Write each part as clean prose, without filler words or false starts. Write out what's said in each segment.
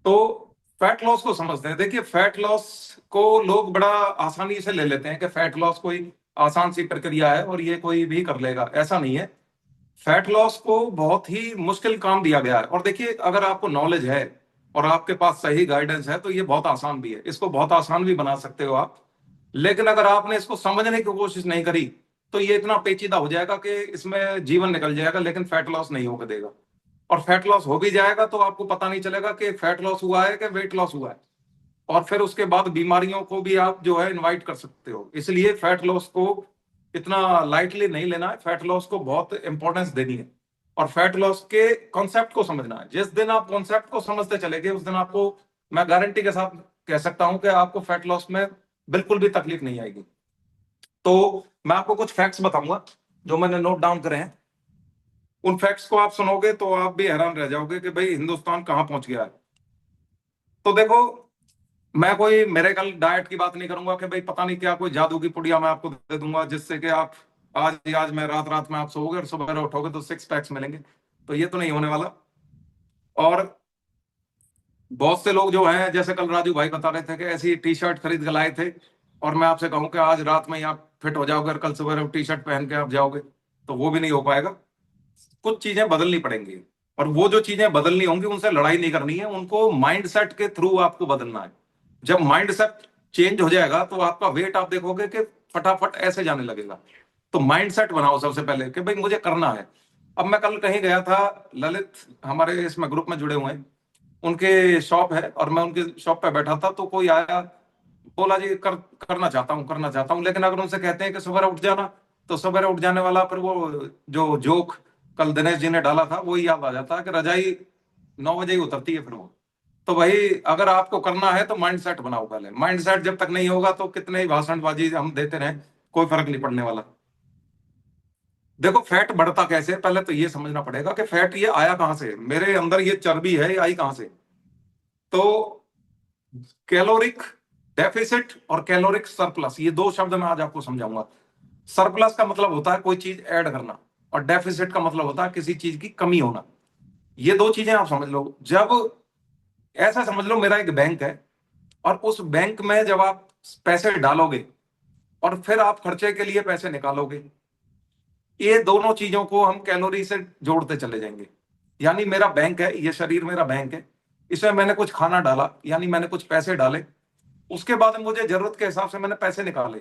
तो fat loss को समझते हैं। देखिए, फैट लॉस को लोग बड़ा आसानी से ले लेते हैं कि फैट लॉस कोई आसान सी प्रक्रिया है और ये कोई भी कर लेगा। ऐसा नहीं है। फैट लॉस को बहुत ही मुश्किल काम दिया गया है। और देखिए, अगर आपको नॉलेज है और आपके पास सही गाइडेंस है तो ये बहुत आसान भी है, इसको बहुत आसान भी बना सकते हो आप। लेकिन अगर आपने इसको समझने की कोशिश नहीं करी तो ये इतना पेचीदा हो जाएगा कि इसमें जीवन निकल जाएगा, लेकिन फैट लॉस नहीं होकर देगा। और फैट लॉस हो भी जाएगा तो आपको पता नहीं चलेगा कि फैट लॉस हुआ है कि वेट लॉस हुआ है। और फिर उसके बाद बीमारियों को भी आप जो है इनवाइट कर सकते हो। इसलिए फैट लॉस को इतना लाइटली नहीं लेना है, फैट लॉस को बहुत इंपॉर्टेंस देनी है। और फैट लॉस के कॉन्सेप्ट को समझना है। जिस दिन आप कॉन्सेप्ट को समझते चले गए उस दिन आपको, मैं गारंटी के साथ कह सकता हूं कि आपको फैट लॉस में बिल्कुल भी तकलीफ नहीं आएगी। तो मैं आपको कुछ फैक्ट्स बताऊंगा जो मैंने नोट डाउन करे हैं। उन फैक्ट्स को आप सुनोगे तो आप भी हैरान रह जाओगे कि भाई हिंदुस्तान कहां पहुंच गया है। तो देखो, मैं कोई मेरेकल डाइट की बात नहीं करूंगा कि भाई पता नहीं क्या कोई जादू की पुड़िया मैं आपको दे दूंगा जिससे कि आप आज मैं रात रात में आप सोओगे और सुबह उठोगे तो सिक्स पैक्स मिलेंगे। तो ये तो नहीं होने वाला। और बहुत से लोग जो हैं, जैसे कल राजू भाई बता रहे थे कि ऐसी टी शर्ट खरीद के लाए थे, और मैं आपसे कहूं कि आज रात में ही आप फिट हो जाओगे और कल सुबह टी शर्ट पहन के आप जाओगे, तो वो भी नहीं हो पाएगा। कुछ चीजें बदलनी पड़ेंगी। और वो जो चीजें बदलनी होंगी उनसे लड़ाई नहीं करनी है, उनको माइंड सेट के थ्रू आपको बदलना है। जब माइंड सेट चेंज हो जाएगा तो आपका वेट आप देखोगे कि फटाफट ऐसे जाने लगेगा। तो माइंड सेट बनाओ सबसे पहले कि भाई मुझे करना है। अब मैं कल कहीं गया था, ललित हमारे इसमें ग्रुप में जुड़े हुए हैं, उनके शॉप है और मैं उनके शॉप पे बैठा था तो कोई आया, बोला जी करना चाहता हूँ। लेकिन अगर उनसे कहते हैं कि सुबह उठ जाना, तो सुबह उठ जाने वाला फिर वो जो जोक कल दिनेश जी ने डाला था वही याद आ जाता है कि रजाई 9 बजे ही उतरती है फिर वो। तो भाई अगर आपको करना है तो माइंड सेट बनाओ पहले। माइंड सेट जब तक नहीं होगा तो कितने ही भाषणबाजी हम देते रहे, कोई फर्क नहीं पड़ने वाला। देखो, फैट बढ़ता कैसे है पहले तो ये समझना पड़ेगा कि फैट ये आया कहां से, मेरे अंदर ये चर्बी है ये आई कहां से। तो कैलोरिक डेफिसिट और कैलोरिक सरप्लस, ये दो शब्द मैं आज आपको समझाऊंगा। सरप्लस का मतलब होता है कोई चीज ऐड करना, और डेफिसिट का मतलब होता है किसी चीज की कमी होना। ये दो चीजें आप समझ लो। जब ऐसा समझ लो मेरा एक बैंक है, और उस बैंक में जब आप पैसे डालोगे और फिर आप खर्चे के लिए पैसे निकालोगे, ये दोनों चीजों को हम कैलोरी से जोड़ते चले जाएंगे। यानी मेरा बैंक है, ये शरीर मेरा बैंक है, इसमें मैंने कुछ खाना डाला यानी मैंने कुछ पैसे डाले, उसके बाद मुझे जरूरत के हिसाब से मैंने पैसे निकाले।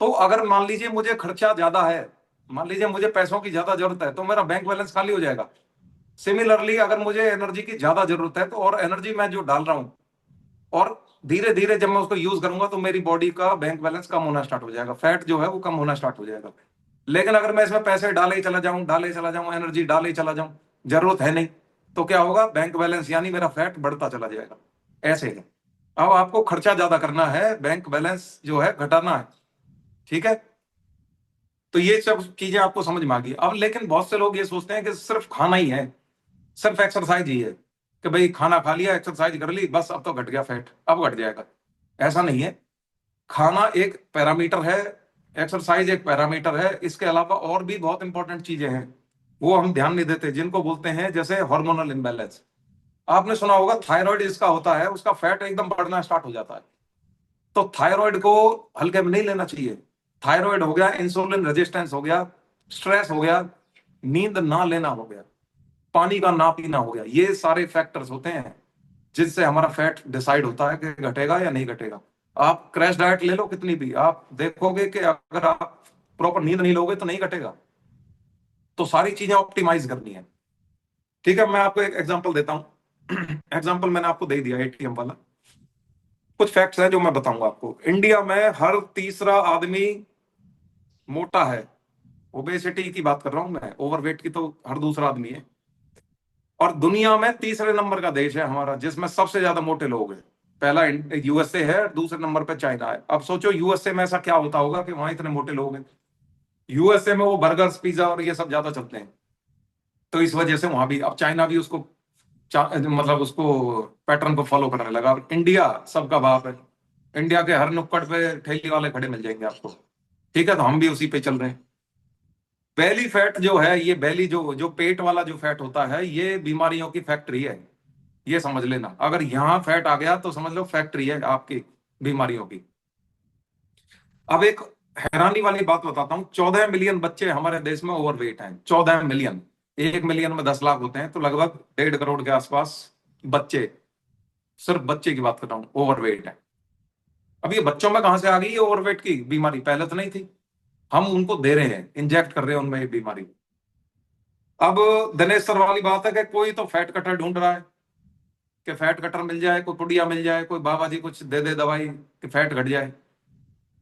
तो अगर मान लीजिए मुझे खर्चा ज्यादा है, मान लीजिए मुझे पैसों की ज्यादा जरूरत है, तो मेरा बैंक बैलेंस खाली हो जाएगा। सिमिलरली अगर मुझे एनर्जी की ज्यादा जरूरत है तो और एनर्जी मैं जो डाल रहा हूं, और धीरे धीरे जब मैं उसको यूज करूंगा तो मेरी बॉडी का बैंक बैलेंस कम होना स्टार्ट हो जाएगा, फैट जो है वो कम होना स्टार्ट हो जाएगा। लेकिन अगर मैं इसमें पैसे डाले ही चला जाऊं एनर्जी डाले ही चला जाऊं, जरूरत है नहीं, तो क्या होगा, बैंक बैलेंस यानी मेरा फैट बढ़ता चला जाएगा। ऐसे ही अब आपको खर्चा ज्यादा करना है, बैंक बैलेंस जो है घटाना है। ठीक है। तो ये सब चीजें आपको समझ में आ गई अब। लेकिन बहुत से लोग ये सोचते हैं कि सिर्फ खाना ही है, सिर्फ एक्सरसाइज ही है, कि भाई खाना खा लिया एक्सरसाइज कर ली बस अब तो घट गया फैट, अब घट जाएगा। ऐसा नहीं है। खाना एक पैरामीटर है, एक्सरसाइज एक पैरामीटर है, इसके अलावा और भी बहुत इंपॉर्टेंट चीजें हैं वो हम ध्यान नहीं देते, जिनको बोलते हैं जैसे हार्मोनल इम्बैलेंस। आपने सुना होगा थायराइड जिसका होता है उसका फैट एकदम बढ़ना स्टार्ट हो जाता है। तो थायराइड को हल्के में नहीं लेना चाहिए। थायराइड हो गया, इंसुलिन रेजिस्टेंस हो गया, स्ट्रेस हो गया, नींद ना लेना हो गया, पानी का ना पीना हो गया, ये सारे फैक्टर्स होते हैं जिससे हमारा फैट डिसाइड होता है कि घटेगा या नहीं घटेगा। आप क्रैश डाइट ले लो कितनी भी, आप देखोगे कि अगर आप प्रॉपर नींद नहीं लोगे तो नहीं घटेगा। तो सारी चीजें ऑप्टिमाइज करनी है। ठीक है, मैं आपको एक एग्जांपल देता हूं। एग्जांपल मैंने आपको दे दिया एटीएम वाला। कुछ फैक्ट्स हैं जो मैं बताऊंगा आपको। इंडिया में हर तीसरा आदमी मोटा है। ओबेसिटी की बात कर रहा हूं मैं, ओवरवेट की तो हर दूसरा आदमी है। और दुनिया में तीसरे नंबर का देश है हमारा जिसमें सबसे ज्यादा मोटे लोग हैं। पहला यूएसए है, दूसरे नंबर पे चाइना है। अब सोचो यूएसए में ऐसा क्या होता होगा कि वहां इतने मोटे लोग हैं। यूएसए में वो बर्गर्स पिज्जा और ये सब ज्यादा चलते हैं, तो इस वजह से वहां भी अब चाइना भी उसको मतलब उसको पैटर्न को फॉलो करने लगा। अब इंडिया सबका बाप है, इंडिया के हर नुक्कड़ पे ठेली वाले खड़े मिल जाएंगे आपको। ठीक है, तो हम भी उसी पे चल रहे हैं। बेली फैट जो है, ये बेली जो जो पेट वाला जो फैट होता है, ये बीमारियों की फैक्ट्री है। ये समझ लेना। अगर यहाँ फैट आ गया तो समझ लो फैक्ट्री है आपकी बीमारियों की। अब एक हैरानी वाली बात बताता हूँ, 14 मिलियन बच्चे हमारे देश में ओवरवेट हैं। 14 मिलियन, 1 मिलियन में 10 लाख होते हैं, तो लगभग 1.5 करोड़ के आसपास बच्चे, सिर्फ बच्चे की बात कर रहा हूँ, ओवरवेट है। अब ये बच्चों में कहां से आ गई ये ओवरवेट की बीमारी? पहले तो नहीं थी, हम उनको दे रहे हैं, इंजेक्ट कर रहे हैं उनमें ये बीमारी। अब दिनेश सर वाली बात है कि कोई तो फैट कटर ढूंढ रहा है कि फैट कटर मिल जाए, कोई पुड़िया मिल जाए, कोई बाबा जी कुछ दे दे दवाई कि फैट घट जाए।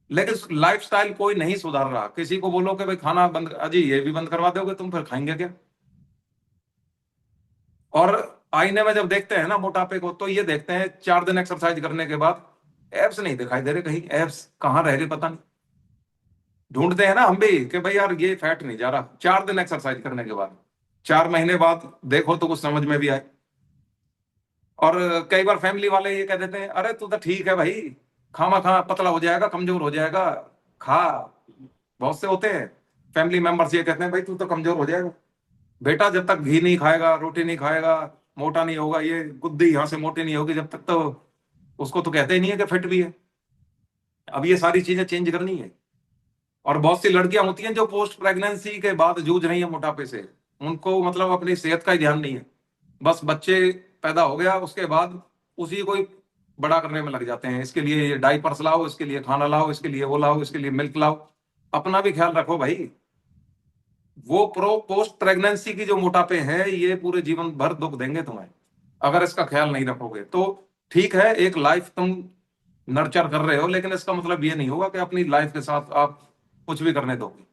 लेकिन लाइफस्टाइल कोई नहीं सुधार रहा। किसी को बोलो कि भाई खाना बंद, अजी ये भी बंद करवा दोगे तुम, फिर खाएंगे क्या? और आईने में जब देखते हैं ना मोटापे को, तो ये देखते हैं 4 दिन एक्सरसाइज करने के बाद एब्स नहीं दिखाई दे रहे, कहीं एब्स कहाँ रह गए पता नहीं। ढूंढते हैं ना हम भी कि भाई यार ये फैट नहीं जा रहा, 4 दिन एक्सरसाइज करने के बाद, 4 महीने बाद देखो तो कुछ समझ में भी आए। और कई बार फैमिली वाले ये कह देते हैं, अरे तू तो ठीक है भाई, खामा खा पतला हो जाएगा, कमजोर हो जाएगा, खा। बहुत से होते हैं फैमिली मेंबर्स ये कहते हैं, भाई तू तो कमजोर हो जाएगा। बेटा जब तक घी नहीं खाएगा, रोटी नहीं खाएगा, मोटा नहीं होगा, ये गुद्दी यहाँ से मोटी नहीं होगी जब तक, तो उसको तो कहते ही नहीं है कि फिट भी है। अब ये सारी चीजें चेंज करनी है। और बहुत सी लड़कियां होती हैं जो पोस्ट प्रेगनेंसी के बाद जूझ रही है मोटापे से, उनको मतलब अपनी सेहत का ही ध्यान नहीं है। बस बच्चे पैदा हो गया उसके बाद उसी को ही बड़ा करने में लग जाते हैं, इसके लिए डाइपर्स लाओ, इसके लिए खाना लाओ, इसके लिए वो लाओ, इसके लिए मिल्क लाओ। अपना भी ख्याल रखो भाई। वो प्रो पोस्ट प्रेगनेंसी की जो मोटापे हैं ये पूरे जीवन भर दुख देंगे तुम्हें, अगर इसका ख्याल नहीं रखोगे तो। ठीक है, एक लाइफ तुम नर्चर कर रहे हो, लेकिन इसका मतलब ये नहीं होगा कि अपनी लाइफ के साथ आप कुछ भी करने दोगे।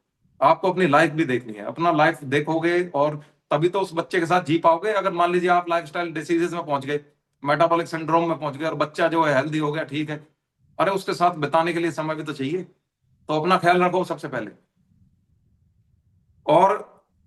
आपको अपनी लाइफ भी देखनी है, अपना लाइफ देखोगे और तभी तो उस बच्चे के साथ जी पाओगे। अगर मान लीजिए आप लाइफस्टाइल डिसीजेस में पहुंच गए, मेटाबॉलिक सिंड्रोम में पहुंच गए, और बच्चा जो है हेल्दी हो गया, ठीक है, अरे उसके साथ बिताने के लिए समय भी तो चाहिए। तो अपना ख्याल रखो सबसे पहले। और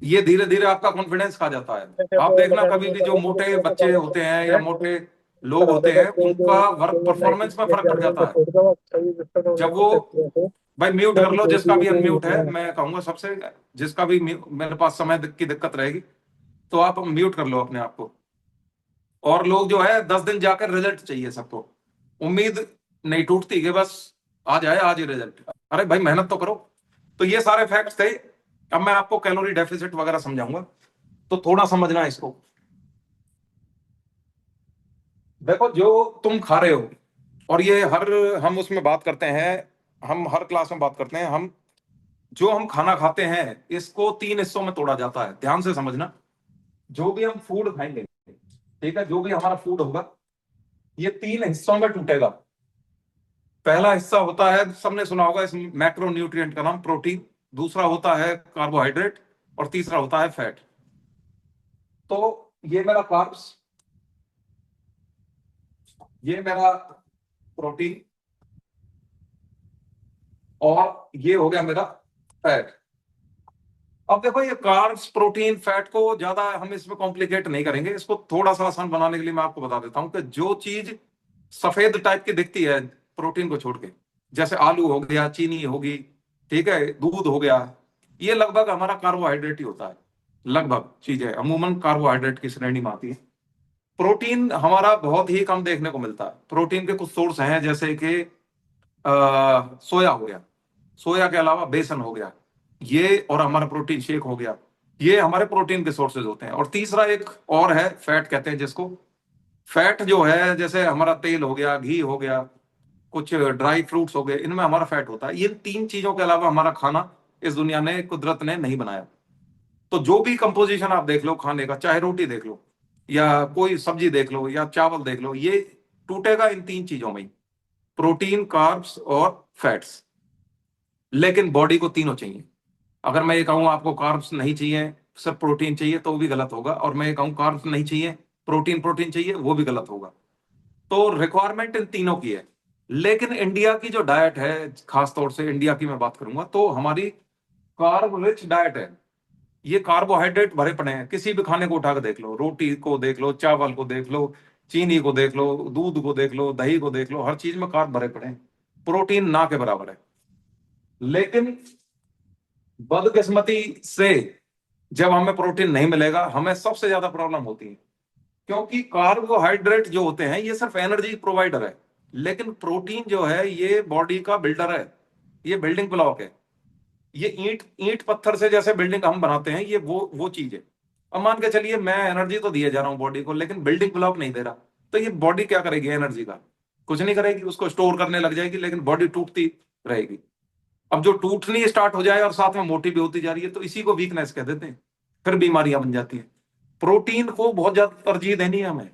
ये धीरे धीरे आपका कॉन्फिडेंस खा जाता है। आप देखना कभी भी जो मोटे बच्चे होते हैं या मोटे लोग होते हैं, उनका वर्क परफॉर्मेंस में फर्क पड़ जाता है। जब वो, भाई म्यूट कर लो जिसका भी अनम्यूट है, मैं कहूंगा सबसे, जिसका भी मेरे पास समय की दिक्कत रहेगी तो आप म्यूट कर लो अपने आप को। और लोग जो है 10 दिन जाकर रिजल्ट चाहिए सबको, उम्मीद नहीं टूटती कि बस आ जाए आज ही रिजल्ट। अरे भाई मेहनत तो करो। तो ये सारे फैक्ट्स थे। अब मैं आपको कैलोरी डेफिसिट वगैरह समझाऊंगा, तो थोड़ा समझना इसको। देखो जो तुम खा रहे हो, और ये हर, हम उसमें बात करते हैं, हम हर क्लास में बात करते हैं, हम जो हम खाना खाते हैं इसको 3 हिस्सों में तोड़ा जाता है, ध्यान से समझना। जो भी हम फूड खाएंगे, ठीक है, जो भी हमारा फूड होगा ये 3 हिस्सों में टूटेगा। पहला हिस्सा होता है, सबने सुना होगा इस मैक्रो न्यूट्रिएंट का नाम, प्रोटीन। दूसरा होता है कार्बोहाइड्रेट, और तीसरा होता है फैट। तो ये मेरा कार्ब्स, ये मेरा प्रोटीन, और ये हो गया मेरा फैट। अब देखो ये कार्ब्स प्रोटीन फैट को ज्यादा हम इसमें कॉम्प्लिकेट नहीं करेंगे, इसको थोड़ा सा आसान बनाने के लिए मैं आपको बता देता हूं कि जो चीज सफेद टाइप की दिखती है प्रोटीन को छोड़ के, जैसे आलू हो गया, चीनी होगी, ठीक है, दूध हो गया, ये लगभग हमारा कार्बोहाइड्रेट ही होता है। लगभग चीजें अमूमन कार्बोहाइड्रेट की श्रेणी में आती है। प्रोटीन हमारा बहुत ही कम देखने को मिलता है। प्रोटीन के कुछ सोर्स हैं, जैसे कि सोया हो गया, सोया के अलावा बेसन हो गया, ये, और हमारा प्रोटीन शेक हो गया, ये हमारे प्रोटीन के सोर्सेज होते हैं। और तीसरा एक और है, फैट कहते हैं जिसको। फैट जो है जैसे हमारा तेल हो गया, घी हो गया, कुछ ड्राई फ्रूट्स हो गए, इनमें हमारा फैट होता है। ये 3 चीजों के अलावा हमारा खाना इस दुनिया ने, कुदरत ने नहीं बनाया। तो जो भी कंपोजिशन आप देख लो खाने का, चाहे रोटी देख लो या कोई सब्जी देख लो या चावल देख लो, ये टूटेगा इन 3 चीजों में ही, प्रोटीन, कार्ब्स और फैट्स। लेकिन बॉडी को तीनों चाहिए। अगर मैं ये कहूँ आपको कार्ब्स नहीं चाहिए, सिर्फ प्रोटीन चाहिए, तो भी गलत होगा। और मैं ये कहूँ कार्ब्स नहीं चाहिए, प्रोटीन प्रोटीन चाहिए, वो भी गलत होगा। तो रिक्वायरमेंट इन तीनों की है। लेकिन इंडिया की जो डाइट है, खास तौर से इंडिया की मैं बात करूंगा, तो हमारी कार्ब रिच डाइट है। ये कार्बोहाइड्रेट भरे पड़े हैं, किसी भी खाने को उठा के देख लो, रोटी को देख लो, चावल को देख लो, चीनी को देख लो, दूध को देख लो, दही को देख लो, हर चीज में कार्ब भरे पड़े हैं। प्रोटीन ना के बराबर है। लेकिन बदकिस्मती से जब हमें प्रोटीन नहीं मिलेगा, हमें सबसे ज्यादा प्रॉब्लम होती है। क्योंकि कार्बोहाइड्रेट जो होते हैं ये सिर्फ एनर्जी प्रोवाइडर है, लेकिन प्रोटीन जो है ये बॉडी का बिल्डर है, ये बिल्डिंग ब्लॉक है। ये ईंट ईंट पत्थर से जैसे बिल्डिंग हम बनाते हैं, ये वो चीज है। अब मान के चलिए मैं एनर्जी तो दिए जा रहा हूँ बॉडी को, लेकिन बिल्डिंग ब्लॉक नहीं दे रहा, तो ये बॉडी क्या करेगी एनर्जी का? कुछ नहीं करेगी, उसको स्टोर करने लग जाएगी, लेकिन बॉडी टूटती रहेगी। अब जो टूटनी स्टार्ट हो जाए और साथ में मोटी भी होती जा रही है, तो इसी को वीकनेस कह देते हैं, फिर बीमारियां बन जाती हैं। प्रोटीन को बहुत ज्यादा तरजीह देनी है हमें,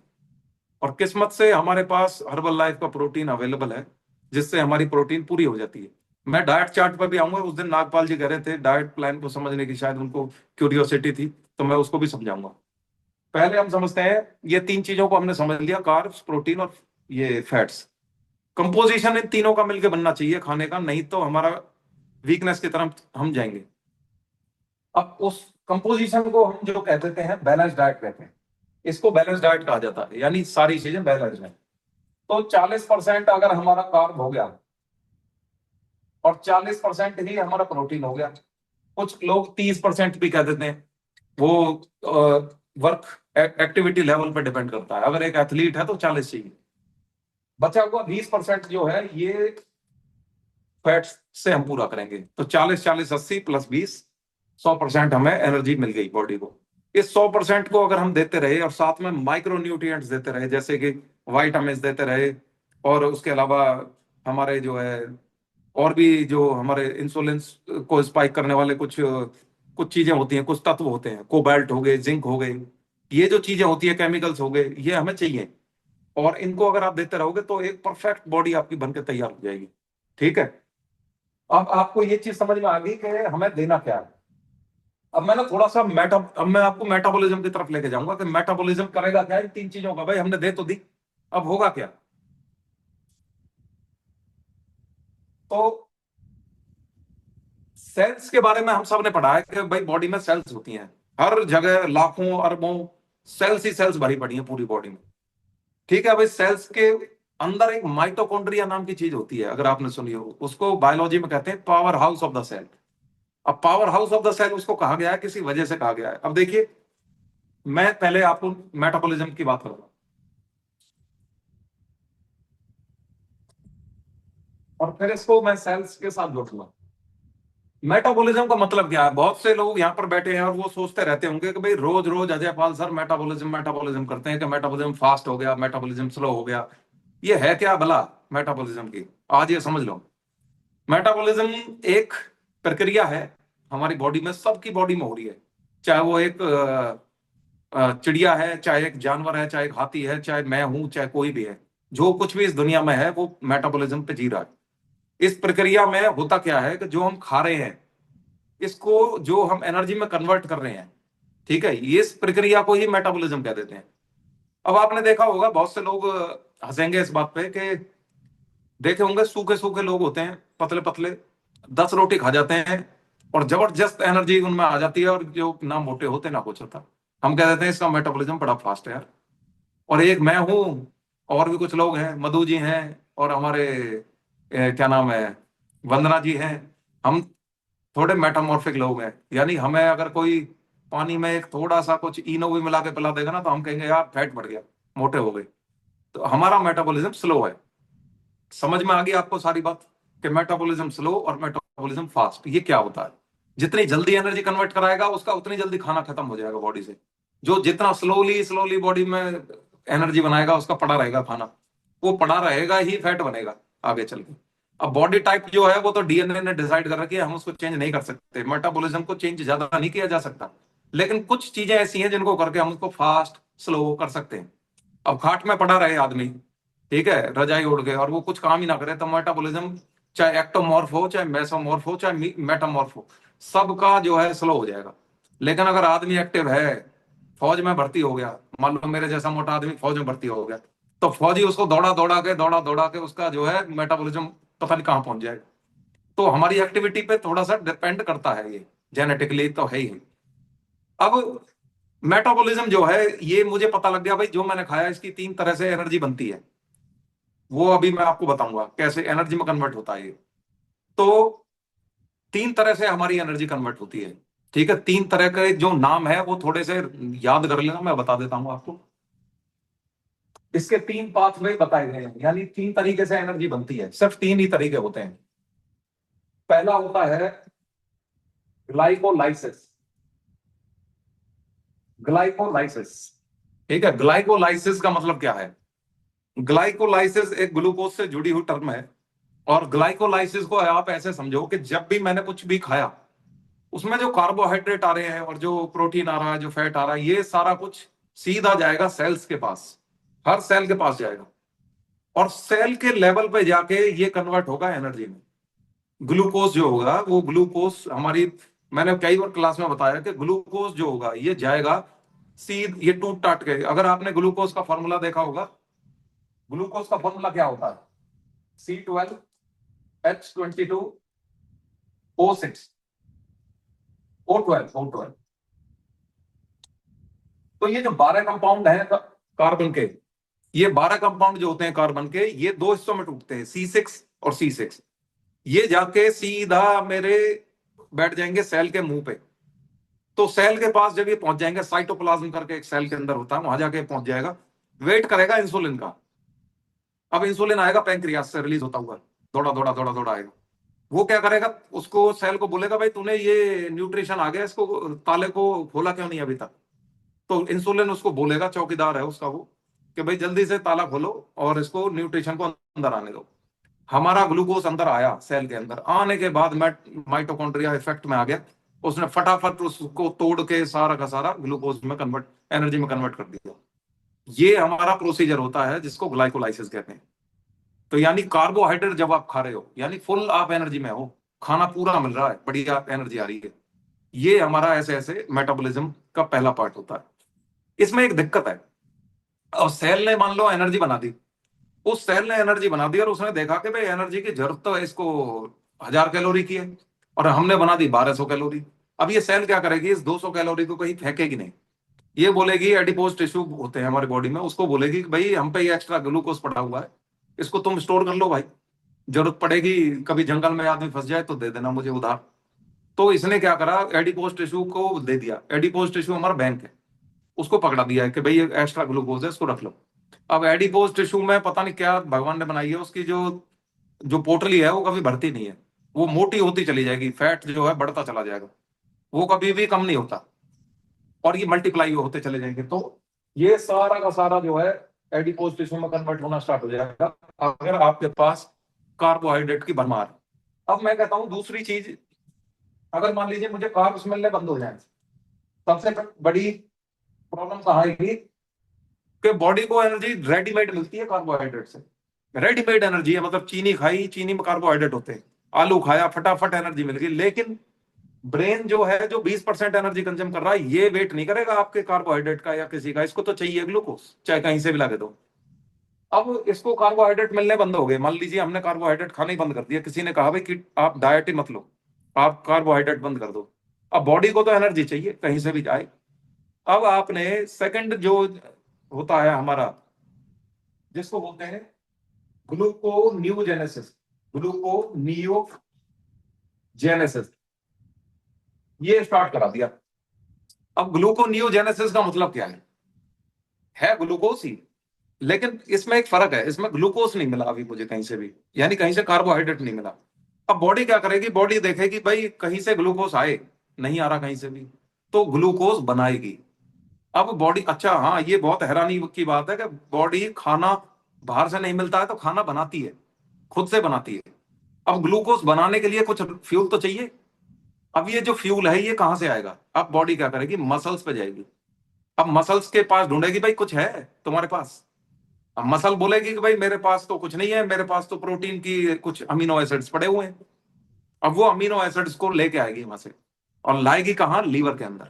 और किस्मत से हमारे पास हर्बल लाइफ का प्रोटीन अवेलेबल है, जिससे हमारी प्रोटीन पूरी हो जाती है। मैं डाइट चार्ट पर भी आऊंगा, उस दिन नागपाल जी कह रहे थे डाइट प्लान को समझने की, शायद उनको क्यूरियोसिटी थी, तो मैं उसको भी समझाऊंगा। पहले हम समझते हैं, ये तीन चीजों को हमने समझ लिया, कार्ब्स, प्रोटीन और ये फैट्स। कंपोजिशन इन तीनों का मिलकर बनना चाहिए खाने का, नहीं तो हमारा वीकनेस की तरफ हम जाएंगे। अब उस कंपोजिशन को हम जो कह देते हैं बैलेंस डाइट कहते हैं, इसको बैलेंस डाइट कहा जाता है, यानी सारी चीजें बैलेंस हैं। तो 40% अगर हमारा कार्ब हो गया और 40% ही हमारा प्रोटीन हो गया, कुछ लोग 30% भी कह देते हैं, वो वर्क एक्टिविटी लेवल पर डिपेंड करता है। अगर एक एथलीट है तो 40 चाहिए, बचा हुआ 20% जो है ये फैट्स से हम पूरा करेंगे। तो 40 40 80 + 20, 100% हमें एनर्जी मिल गई बॉडी को। इस 100% को अगर हम देते रहे और साथ में माइक्रो न्यूट्रिएंट्स देते रहे, जैसे कि वाइटामिन देते रहे, और उसके अलावा हमारे जो है और भी जो हमारे इंसुलिन को स्पाइक करने वाले कुछ कुछ चीजें होती हैं, कुछ तत्व होते हैं, कोबाल्ट हो गए, जिंक हो गए, ये जो चीजें होती है, केमिकल्स हो गए, ये हमें चाहिए। और इनको अगर आप देते रहोगे तो एक परफेक्ट बॉडी आपकी बनकर तैयार हो जाएगी। ठीक है, अब आपको ये चीज समझ में आ गई कि हमें देना क्या है। अब मैं ना थोड़ा सा अब मैं आपको मेटाबॉलिज्म की तरफ लेके जाऊंगा कि मेटाबॉलिज्म करेगा क्या इन तीन चीजों का। भाई हमने दे तो दी, अब होगा क्या? तो सेल्स के बारे में हम सब ने पढ़ा है कि भाई बॉडी में सेल्स होती हैं, हर जगह लाखों अरबों सेल्स ही सेल्स भरी पड़ी हैं पूरी बॉडी में। ठीक है भाई, सेल्स के अंदर एक माइटोकॉन्ड्रिया नाम की चीज होती है, अगर आपने सुनी हो, उसको बायोलॉजी में कहते हैं power house of the cell. अब power house of the cell उसको कहा गया है, किसी वजह से कहा गया है। अब देखिए, मैं पहले आपको मेटाबॉलिज्म की बात करूंगा और फिर इसको मैं सेल्स के साथ जोड़ूंगा। मेटाबॉलिज्म का मतलब क्या है? बहुत से लोग यहाँ पर बैठे हैं और वो सोचते रहते होंगे कि भाई रोज रोज Ajay Pal sir metabolism metabolism करते हैं कि मेटाबॉलिज्म फास्ट हो गया, मेटाबॉलिज्म स्लो हो गया। ये है क्या भला मेटाबॉलिज्म की? आज ये समझ लो, मेटाबॉलिज्म एक प्रक्रिया है हमारी बॉडी में, सबकी बॉडी में हो रही है। चाहे वो एक चिड़िया है, चाहे एक जानवर है, चाहे एक हाथी है, चाहे मैं हूं, चाहे कोई भी है, जो कुछ भी इस दुनिया में है वो मेटाबॉलिज्म पे जी रहा है। इस प्रक्रिया में होता क्या है कि जो हम खा रहे हैं, इसको जो हम एनर्जी में कन्वर्ट कर रहे हैं, ठीक है, इस प्रक्रिया को ही मेटाबॉलिज्म कह देते हैं। अब आपने देखा होगा, बहुत से लोग हंसेंगे इस बात पे कि देखे होंगे सूखे सूखे लोग होते हैं, पतले पतले, 10 रोटी खा जाते हैं और जबरदस्त एनर्जी उनमें आ जाती है, और जो ना मोटे होते ना कुछ होता, हम कह देते हैं इसका मेटाबॉलिज्म बड़ा फास्ट है यार। और एक मैं हूं, और भी कुछ लोग हैं, मधु जी हैं, और हमारे क्या नाम है, वंदना जी हैं, हम थोड़े मेटामॉर्फिक लोग हैं। यानी हमें अगर कोई पानी में एक थोड़ा सा कुछ इनो भी मिला के पिला देगा ना, तो हम कहेंगे यार फैट बढ़ गया, मोटे हो गए। तो हमारा मेटाबॉलिज्म स्लो है। समझ में आ गई आपको सारी बात कि मेटाबॉलिज्म स्लो और मेटाबॉलिज्म फास्ट ये क्या होता है? जितनी जल्दी एनर्जी कन्वर्ट कराएगा उसका उतनी जल्दी खाना खत्म हो जाएगा बॉडी से। जो जितना स्लोली स्लोली बॉडी में एनर्जी बनाएगा उसका पड़ा रहेगा खाना, वो पड़ा रहेगा ही फैट बनेगा आगे चल के। अब बॉडी टाइप जो है वो तो डीएनए ने डिसाइड कर रखी है, हम उसको चेंज नहीं कर सकते, मेटाबॉलिज्म को चेंज ज्यादा नहीं किया जा सकता। लेकिन कुछ चीजें ऐसी हैं जिनको करके हम उसको फास्ट स्लो कर सकते हैं। अब खाट में पड़ा रहे आदमी, ठीक है, रजाई ओढ़ के, और वो कुछ काम ही ना करे, तो मेटाबॉलिज्म चाहे एक्टोमॉर्फ हो, चाहे मेसोमॉर्फ हो, चाहे मेटामॉर्फ हो, सबका जो है स्लो हो जाएगा। लेकिन अगर आदमी एक्टिव है, फौज में भर्ती हो गया, मान लो मेरे जैसा मोटा आदमी फौज में भर्ती हो गया, तो फौजी उसको दौड़ा दौड़ा के उसका जो है मेटाबॉलिज्म पता नहीं कहाँ पहुंच जाएगा। तो हमारी एक्टिविटी पे थोड़ा सा डिपेंड करता है, ये जेनेटिकली तो है ही। अब मेटाबॉलिज्म जो है, ये मुझे पता लग गया भाई, जो मैंने खाया इसकी 3 तरह से एनर्जी बनती है, वो अभी मैं आपको बताऊंगा कैसे एनर्जी में कन्वर्ट होता है ये। तो 3 तरह से हमारी एनर्जी कन्वर्ट होती है। ठीक है, 3 तरह के जो नाम है वो थोड़े से याद कर लेना, मैं बता देता हूं आपको। इसके 3 पाथवे बताए गए हैं, यानी 3 तरीके से एनर्जी बनती है, सिर्फ 3 ही तरीके होते हैं। पहला होता है ग्लाइकोलाइसिस। ग्लाइकोलाइसिस, ठीक है। ग्लाइकोलाइसिस का मतलब क्या है? ग्लाइकोलाइसिस एक ग्लूकोज से जुड़ी हुई टर्म है। और ग्लाइकोलाइसिस को आप ऐसे समझो कि जब भी मैंने कुछ भी खाया, उसमें जो कार्बोहाइड्रेट आ रहे हैं और जो प्रोटीन आ रहा है, जो फैट आ रहा है, ये सारा कुछ सीधा जाएगा सेल्स के पास, हर सेल के पास जाएगा, और सेल के लेवल पे जाके ये कन्वर्ट होगा एनर्जी में। ग्लूकोज जो होगा वो ग्लूकोज हमारी, मैंने कई बार क्लास में बताया कि ग्लूकोज जो होगा ये जाएगा ये टूट टाट के। अगर आपने ग्लूकोज का फॉर्मूला देखा होगा, ग्लूकोज का फॉर्मूला क्या होता है? C12H22O6 O12। तो ये जो 12 कंपाउंड है कार्बन के, ये 12 कंपाउंड जो होते हैं कार्बन के, ये 2 हिस्सों में टूटते हैं, C6 और C6। ये जाके सीधा मेरे बैठ जाएंगे सेल के मुंह पे। तो सेल के पास जब ये पहुंच जाएंगे, साइटोप्लाज्म करके एक सेल के अंदर होता है, वहां जाके पहुंच जाएगा, वेट करेगा इंसुलिन का। अब इंसुलिन आएगा पैंक्रियास से रिलीज होता हुआ, दौड़ा दौड़ा दौड़ा दौड़ा आएगा। वो क्या करेगा, उसको सेल को बोलेगा भाई तूने ये न्यूट्रिशन आ गया, इसको ताले को खोला क्यों नहीं अभी तक? तो इंसुलिन उसको बोलेगा, चौकीदार है उसका वो, कि भाई जल्दी से ताला खोलो और इसको न्यूट्रिशन को अंदर आने दो। हमारा ग्लूकोज अंदर आया, सेल के अंदर आने के बाद माइटोकॉन्ड्रिया इफेक्ट में आ गया, उसने फटाफट उसको तोड़ के सारा का सारा ग्लूकोज में कन्वर्ट, एनर्जी में कन्वर्ट कर दिया। ये हमारा प्रोसीजर होता है जिसको ग्लाइकोलाइसिस कहते हैं। तो यानी कार्बोहाइड्रेट जब आप खा रहे हो, यानी फुल आप एनर्जी में हो, खाना पूरा मिल रहा है, बढ़िया एनर्जी आ रही है, ये हमारा ऐसे ऐसे मेटाबॉलिज्म का पहला पार्ट होता है। इसमें एक दिक्कत है, और सेल ने मान लो एनर्जी बना दी, उस सेल ने एनर्जी बना दी और उसने देखा कि भाई एनर्जी की जरूरत तो है इसको 1000 कैलोरी की है, और हमने बना दी 1200 कैलोरी। अब ये सेल क्या करेगी, इस 200 कैलोरी को कहीं फेंकेगी नहीं। ये बोलेगी, एडिपोज टिश्यू होते हैं हमारे बॉडी में, उसको बोलेगी कि भाई हम पे ये एक्स्ट्रा ग्लूकोज पड़ा हुआ है, इसको तुम स्टोर कर लो भाई, जरूरत पड़ेगी, कभी जंगल में आदमी फंस जाए तो दे देना मुझे उधार। तो इसने क्या करा, एडिपोज टिश्यू को दे दिया। एडिपोज टिश्यू हमारा बैंक है, उसको पकड़ा दिया है कि भाई ये एक्स्ट्रा ग्लूकोज है, इसको रख लो। अब एडिपोज टिश्यू में पता नहीं क्या भगवान ने बनाई है, उसकी जो जो पोटली है वो कभी भरती नहीं है, वो मोटी होती चली जाएगी, फैट जो है बढ़ता चला जाएगा, वो कभी भी कम नहीं होता, और ये मल्टीप्लाई होते चले जाएंगे। तो ये सारा का सारा जो है एडिपोज टिश्यू में कन्वर्ट होना स्टार्ट हो जाएगा अगर आपके पास कार्बोहाइड्रेट की भरमार है। अब मैं कहता हूं दूसरी चीज, अगर मान लीजिए मुझे कार्ब्स मिलने बंद हो जाए, सबसे बड़ी प्रॉब्लम कहाँ आएगी कि बॉडी को एनर्जी रेडीमेड मिलती है कार्बोहाइड्रेट से। रेडीमेड एनर्जी है, मतलब चीनी खाई, चीनी में कार्बोहाइड्रेट होते हैं, आलू खाया, फटाफट एनर्जी मिल गई। लेकिन ब्रेन जो है, जो 20% एनर्जी कंज्यूम कर रहा है, ये वेट नहीं करेगा आपके कार्बोहाइड्रेट का या किसी का, इसको तो चाहिए ग्लूकोज, चाहे कहीं से भी ला के दो। अब इसको कार्बोहाइड्रेट मिलने बंद हो गए, मान लीजिए हमने कार्बोहाइड्रेट खाना ही बंद कर दिया, किसी ने कहा भाई कि आप डाइट ही मत लो, आप कार्बोहाइड्रेट बंद कर दो। अब बॉडी को तो एनर्जी चाहिए कहीं से भी जाए। अब आपने सेकंड जो होता है हमारा, जिसको बोलते हैं ग्लूकोनियोजेनेसिस, ग्लूकोनियोजेनेसिस, ये स्टार्ट करा दिया। अब ग्लूकोनियोजेनेसिस का मतलब क्या है ग्लूकोज ही, लेकिन इसमें एक फर्क है, इसमें ग्लूकोज नहीं मिला अभी मुझे कहीं से भी, यानी कहीं से कार्बोहाइड्रेट नहीं मिला। अब बॉडी क्या करेगी, बॉडी देखेगी भाई कहीं से ग्लूकोज आए, नहीं आ रहा कहीं से भी, तो ग्लूकोज बनाएगी। अब बॉडी, अच्छा हाँ, ये बहुत हैरानी की बात है कि बॉडी खाना बाहर से नहीं मिलता है तो खाना बनाती है, खुद से बनाती है। अब ग्लूकोज बनाने के लिए कुछ फ्यूल तो चाहिए। अब ये जो फ्यूल है ये कहां से आएगा, अब बॉडी क्या करेगी, मसल्स पे जाएगी। अब मसल्स के पास ढूंढेगी भाई कुछ है तुम्हारे पास। अब मसल बोलेगी कि भाई मेरे पास तो कुछ नहीं है, मेरे पास तो प्रोटीन की कुछ अमीनो एसिड्स पड़े हुए हैं। अब वो अमीनो एसिड्स को लेके आएगी वहां से, और लाएगी कहाँ, लीवर के अंदर।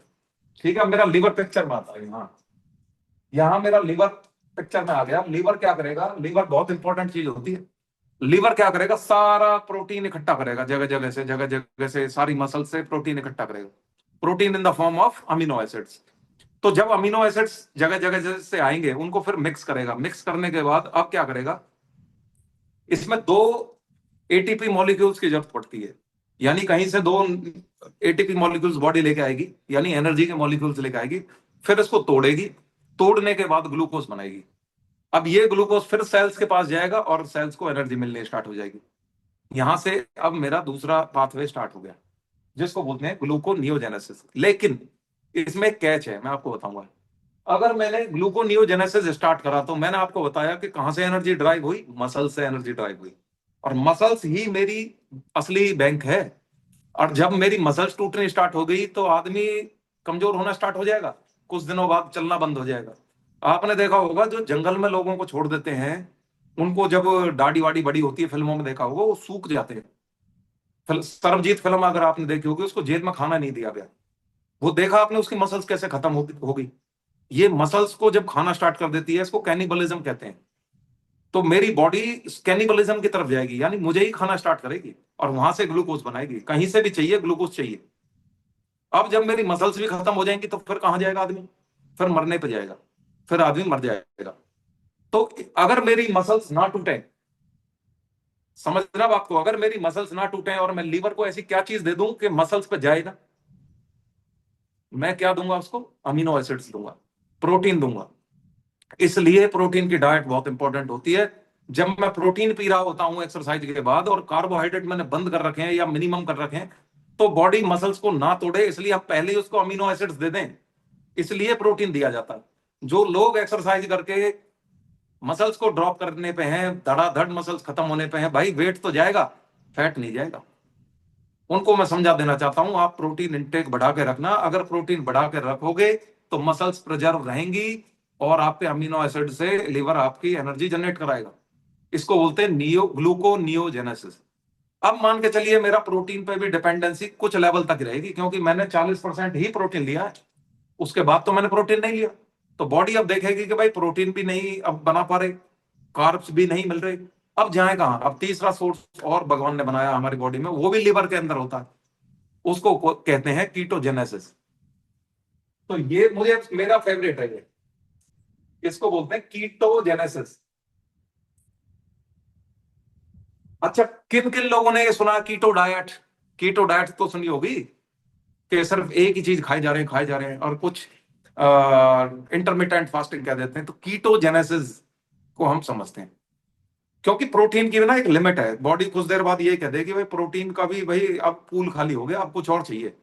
ठीक है, मेरा लीवर पिक्चर में आता है, यहाँ मेरा लीवर पिक्चर में आ गया। लीवर क्या करेगा, लीवर बहुत इंपॉर्टेंट चीज होती है। लीवर क्या करेगा, सारा प्रोटीन इकट्ठा करेगा, जगह जगह से सारी मसल से प्रोटीन इकट्ठा करेगा, protein in the form of amino acids. तो जब अमीनो एसिड्स जगह जगह से आएंगे, उनको फिर मिक्स करेगा। मिक्स करने के बाद अब क्या करेगा, इसमें 2 एटीपी मॉलिक्यूल्स की जरूरत पड़ती है, यानी कहीं से 2 एटीपी मॉलिक्यूल्स बॉडी लेके आएगी, यानी एनर्जी के मॉलिक्यूल्स लेके आएगी। फिर इसको तोड़ेगी, तोड़ने के बाद ग्लूकोज बनाएगी। अब ये ग्लूकोज फिर सेल्स के पास जाएगा और सेल्स को एनर्जी मिलने स्टार्ट हो जाएगी। यहां से अब मेरा दूसरा पाथवे स्टार्ट हो गया, जिसको बोलते हैं ग्लूकोनियोजेनेसिस। लेकिन इसमें कैच है, मैं आपको बताऊंगा। अगर मैंने ग्लूकोनियोजेनेसिस स्टार्ट करा तो मैंने आपको बताया कि कहां से एनर्जी ड्राइव हुई, मसल से एनर्जी ड्राइव हुई, और मसल्स ही मेरी असली बैंक है। और जब मेरी मसल्स टूटनी स्टार्ट हो गई तो आदमी कमजोर होना स्टार्ट हो जाएगा, कुछ दिनों बाद चलना बंद हो जाएगा। आपने देखा होगा जो जंगल में लोगों को छोड़ देते हैं, उनको जब दाढ़ी वाड़ी बड़ी होती है, फिल्मों में देखा होगा, वो सूख जाते हैं। सरबजीत फिल्म अगर आपने देखी होगी, उसको जेल में खाना नहीं दिया गया। वो देखा आपने उसकी मसल्स कैसे खत्म हो गई। ये मसल्स को जब खाना स्टार्ट कर देती है, इसको कैनिबलिज्म कहते हैं। तो मेरी बॉडी कैनिबलिज्म की तरफ जाएगी, यानी मुझे ही खाना स्टार्ट करेगी और वहां से ग्लूकोज बनाएगी, कहीं से भी चाहिए ग्लूकोज चाहिए। अब जब मेरी मसल्स भी खत्म हो जाएंगी तो फिर कहां जाएगा आदमी, फिर मरने पे जाएगा, फिर आदमी मर जाएगा। तो अगर मेरी मसल्स ना टूटे, समझना बात को, अगर मेरी मसल्स ना टूटे और मैं लीवर को ऐसी क्या चीज दे दूं कि मसल्स पे जाएगा, मैं क्या दूंगा उसको, अमीनो एसिड्स दूंगा, प्रोटीन दूंगा। इसलिए प्रोटीन की डाइट बहुत इंपॉर्टेंट होती है। जब मैं प्रोटीन पी रहा होता हूं एक्सरसाइज के बाद, और कार्बोहाइड्रेट मैंने बंद कर रखे हैं या मिनिमम कर रखे हैं, तो बॉडी मसल्स को ना तोड़े, इसलिए आप पहले ही उसको अमीनो एसिड्स दे दें, इसलिए प्रोटीन दिया जाता है। जो लोग एक्सरसाइज करके मसल्स को ड्रॉप करने पे हैं, धड़ाधड़ मसल्स खत्म होने पे हैं, भाई वेट तो जाएगा, फैट नहीं जाएगा। उनको मैं समझा देना चाहता हूं, आप प्रोटीन इंटेक बढ़ा के रखना। अगर प्रोटीन बढ़ा के रखोगे तो मसल्स प्रिजर्व रहेंगी और आपके अमीनो एसिड से लिवर आपकी एनर्जी जनरेट कराएगा। इसको बोलते हैं ग्लूकोनियोजेनेसिस। अब मान के चलिए मेरा प्रोटीन पे भी डिपेंडेंसी कुछ लेवल तक रहेगी, क्योंकि मैंने 40% ही प्रोटीन लिया है, उसके बाद तो मैंने प्रोटीन नहीं लिया। तो बॉडी अब देखेगी कि भाई प्रोटीन भी नहीं अब बना पा रहे, कार्ब्स भी नहीं मिल रहे, अब जाए कहां। अब तीसरा सोर्स और भगवान ने बनाया हमारी बॉडी में, वो भी लिवर के अंदर होता है, उसको कहते हैं कीटोजेनेसिस। तो ये मुझे मेरा फेवरेट है ये, इसको बोलते हैं कीटोजेनेसिस। अच्छा, किन किन लोगों ने ये सुना कीटो डाइट? कीटो डाइट तो सुनी होगी कि सिर्फ एक ही चीज खाए जा रहे हैं, खाए जा रहे हैं, और कुछ इंटरमिटेंट फास्टिंग कह देते हैं। तो कीटोजेनेसिस को हम समझते हैं, क्योंकि प्रोटीन की ना एक लिमिट है। बॉडी कुछ देर बाद ये कह देगी भाई प्रोटीन का भी भाई अब पूल खाली हो गया, अब कुछ और चाहिए।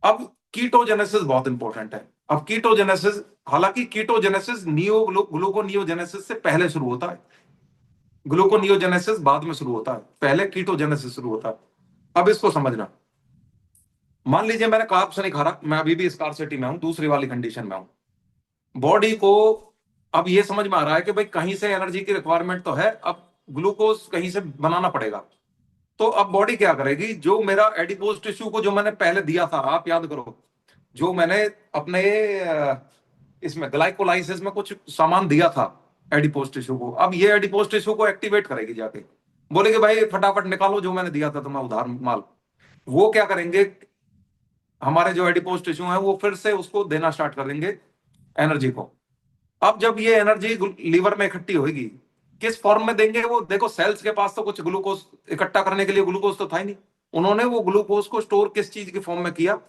अब कीटोजेनेसिस बहुत इंपॉर्टेंट है। अब कीटोजेनेसिस, हालांकि कीटोजेनेसिस ग्लूकोनियोजेनेसिस से पहले शुरू होता है, ग्लूकोनियोजेनेसिस बाद में शुरू होता है, पहले कीटोजेनेसिस शुरू होता है। अब इसको समझना, मान लीजिए मैंने कार्ब्स नहीं खा रहा, मैं अभी भी स्कार्सिटी में हूं, दूसरी वाली कंडीशन में हूं। बॉडी को अब ये समझ में आ रहा है कि भाई कहीं से एनर्जी की रिक्वायरमेंट तो है, अब ग्लूकोज कहीं से बनाना पड़ेगा। तो अब बॉडी क्या करेगी, जो मेरा एडिपोज टिश्यू को जो मैंने पहले दिया था, आप याद करो, जो मैंने अपने इसमें ग्लाइकोलाइसिस में कुछ सामान दिया था एडिपोज टिश्यू को, अब ये एडिपोज टिश्यू को एक्टिवेट करेगी जाके, बोलेगी भाई फटाफट निकालो जो मैंने दिया था तुम्हें उधार माल। वो क्या करेंगे, हमारे जो एडिपोज टिश्यू है वो फिर से उसको देना स्टार्ट कर देंगे एनर्जी को। अब जब ये एनर्जी लीवर में इकट्ठी होगी, किस फॉर्म में देंगे वो, देखो सेल्स के पास तो कुछ ग्लूकोज इकट्ठा करने के लिए ग्लूकोज तो था ही नहीं। उन्होंने वो ग्लूकोज को स्टोर किस चीज की फॉर्म में किया,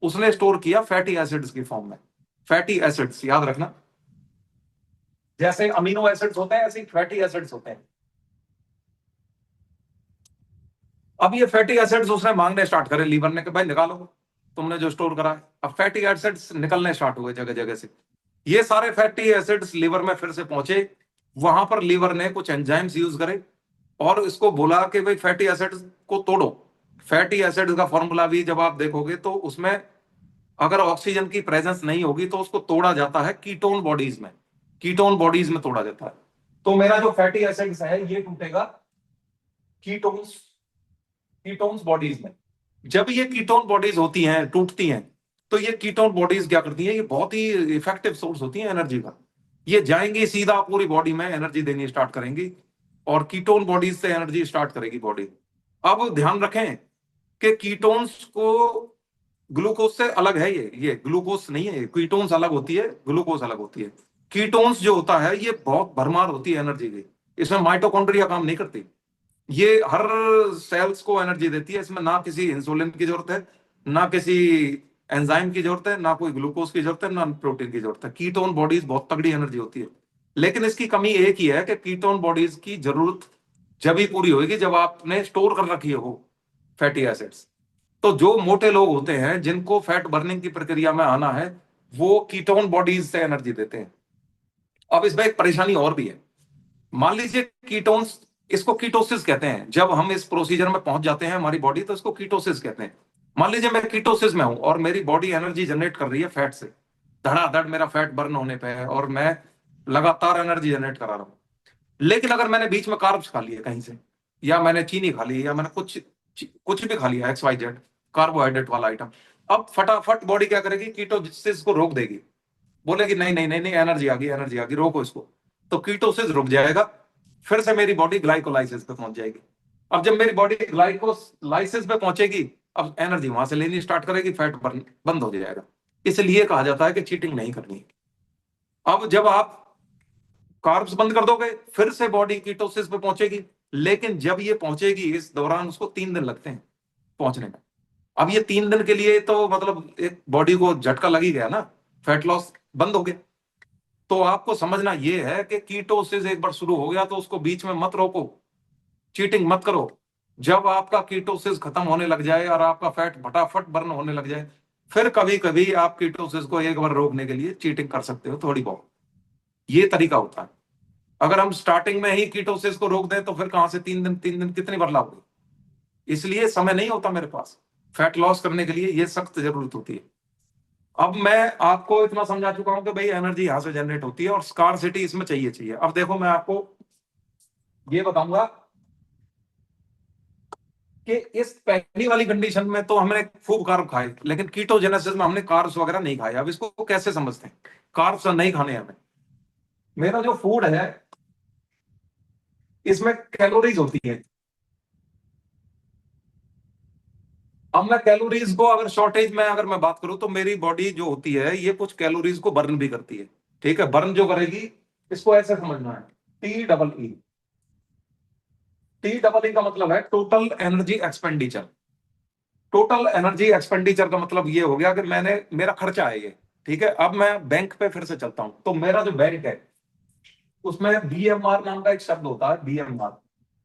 उसने स्टोर किया फैटी एसिड्स की फॉर्म में। फैटी एसिड्स याद रखना, जैसे अमीनो एसिड्स होते हैं ऐसे फैटी एसिड्स होते हैं। अब ये फैटी एसिड्स उसने मांगने स्टार्ट करे लीवर ने कि भाई निकालो तुमने जो स्टोर करा है। अब फैटी एसिड्स निकलने स्टार्ट हुए जगह जगह से, ये सारे फैटी एसिड्स लीवर में फिर से पहुंचे। वहां पर लीवर ने कुछ एंजाइम्स यूज करे और इसको बोला कि भाई फैटी एसिड्स को तोड़ो। फैटी एसिड का फॉर्मूला भी जब आप देखोगे तो उसमें अगर ऑक्सीजन की प्रेजेंस नहीं होगी तो उसको तोड़ा जाता है कीटोन बॉडीज में, कीटोन बॉडीज में तोड़ा जाता है। तो मेरा जो फैटी एसिड्स है ये टूटेगा कीटोन्स, कीटोन्स बॉडीज में। जब ये कीटोन बॉडीज होती हैं, टूटती हैं, तो ये कीटोन बॉडीज क्या करती हैं, ये बहुत ही इफेक्टिव सोर्स होती है एनर्जी का। ये जाएंगी सीधा पूरी बॉडी में एनर्जी देनी स्टार्ट करेंगी, और कीटोन बॉडीज से एनर्जी स्टार्ट करेगी बॉडी। अब ध्यान रखें कि कीटोन्स को ग्लूकोज से अलग है, ये ग्लूकोज नहीं है, कीटोन्स अलग होती है, ग्लूकोज अलग होती है। कीटोन्स जो होता है ये बहुत भरमार होती है एनर्जी की, इसमें माइटोकॉन्ड्रिया काम नहीं करती, ये हर सेल्स को एनर्जी देती है। इसमें ना किसी इंसुलिन की जरूरत है, ना किसी एंजाइम की जरूरत है, ना कोई ग्लूकोज की जरूरत है, ना प्रोटीन की जरूरत है। कीटोन बॉडीज बहुत तगड़ी एनर्जी होती है। लेकिन इसकी कमी एक ही है कि कीटोन बॉडीज की जरूरत जब ही पूरी होगी जब आपने स्टोर कर रखी हो फैटी एसिड्स। तो जो मोटे लोग होते हैं जिनको फैट बर्निंग की प्रक्रिया में आना है, वो कीटोन बॉडीज से एनर्जी देते हैं। अब इसमें एक परेशानी और भी है। मान लीजिए कीटोन्स, इसको कीटोसिस कहते हैं, जब हम इस प्रोसीजर में पहुंच जाते हैं हमारी बॉडी तो इसको कीटोसिस कहते हैं। मान लीजिए मैं कीटोसिस में हूं और मेरी बॉडी एनर्जी जनरेट कर रही है फैट से, धड़ाधड़ मेरा फैट बर्न होने पे है और मैं लगातार एनर्जी जनरेट करा रहा हूं। लेकिन अगर मैंने बीच में कार्ब्स खा लिए कहीं से, या मैंने चीनी खा ली, या मैंने कुछ कुछ भी खा लिया XYZ कार्बोहाइड्रेट वाला आइटम, अब फटाफट बॉडी क्या करेगी, कीटोसिस को रोक देगी, बोलेगी नहीं नहीं नहीं नहीं, एनर्जी आ गई, एनर्जी आ गई, रोको इसको। तो कीटोसिस रुक जाएगा, फिर से मेरी बॉडी ग्लाइकोलाइसिस पे पहुंच जाएगी। अब जब मेरी बॉडी ग्लाइकोलाइसिस पे पहुंचेगी, अब एनर्जी वहां से लेनी स्टार्ट करेगी, फैट बर्न बंद हो जाएगा। इसलिए कहा जाता है कि चीटिंग नहीं करनी। अब जब आप कार्ब्स बंद कर दोगे, फिर से बॉडी कीटोसिस पे पहुंचेगी, लेकिन जब ये पहुंचेगी इस दौरान उसको 3 दिन लगते हैं पहुंचने में। अब ये 3 दिन के लिए तो मतलब एक बॉडी को झटका लग ही गया ना, फैट लॉस बंद हो गया। तो आपको समझना ये है कि कीटोसिस एक बार शुरू हो गया तो उसको बीच में मत रोको, चीटिंग मत करो। जब आपका कीटोसिस खत्म होने लग जाए और आपका फैट फटाफट बर्न होने लग जाए, फिर कभी कभी आप कीटोसिस को एक बार रोकने के लिए चीटिंग कर सकते हो थोड़ी बहुत। ये तरीका होता है। अगर हम स्टार्टिंग में ही कीटोसिस को रोक दें तो फिर कहां से 3 दिन कितनी बार लाओगे। इसलिए समय नहीं होता मेरे पास फैट लॉस करने के लिए, ये सख्त जरूरत होती है। अब मैं आपको इतना समझा चुका हूं कि भाई एनर्जी यहां से जनरेट होती है और स्कार्सिटी इसमें चाहिए चाहिए। अब देखो मैं आपको ये बताऊंगा कि इस पहली वाली कंडीशन में तो हमने खूब कार्ब खाए, लेकिन कीटोजेनेसिस में हमने कार्ब्स वगैरह नहीं खाए। अब इसको कैसे समझते हैं, कार्ब्स नहीं खाने हमें। मेरा जो फूड है इसमें कैलोरीज होती है। अब मैं कैलोरीज को अगर शॉर्टेज में अगर मैं बात करूं तो मेरी बॉडी जो होती है ये कुछ कैलोरीज को बर्न भी करती है। ठीक है, बर्न जो करेगी इसको ऐसे समझना है, TEE। TEE का मतलब है total energy expenditure. Total energy expenditure का मतलब ये हो गया कि मैंने, मेरा खर्चा है ये। ठीक है, अब मैं बैंक पे फिर से चलता हूं तो मेरा जो बैंक है उसमें BMR नाम का एक शब्द होता है, BMR।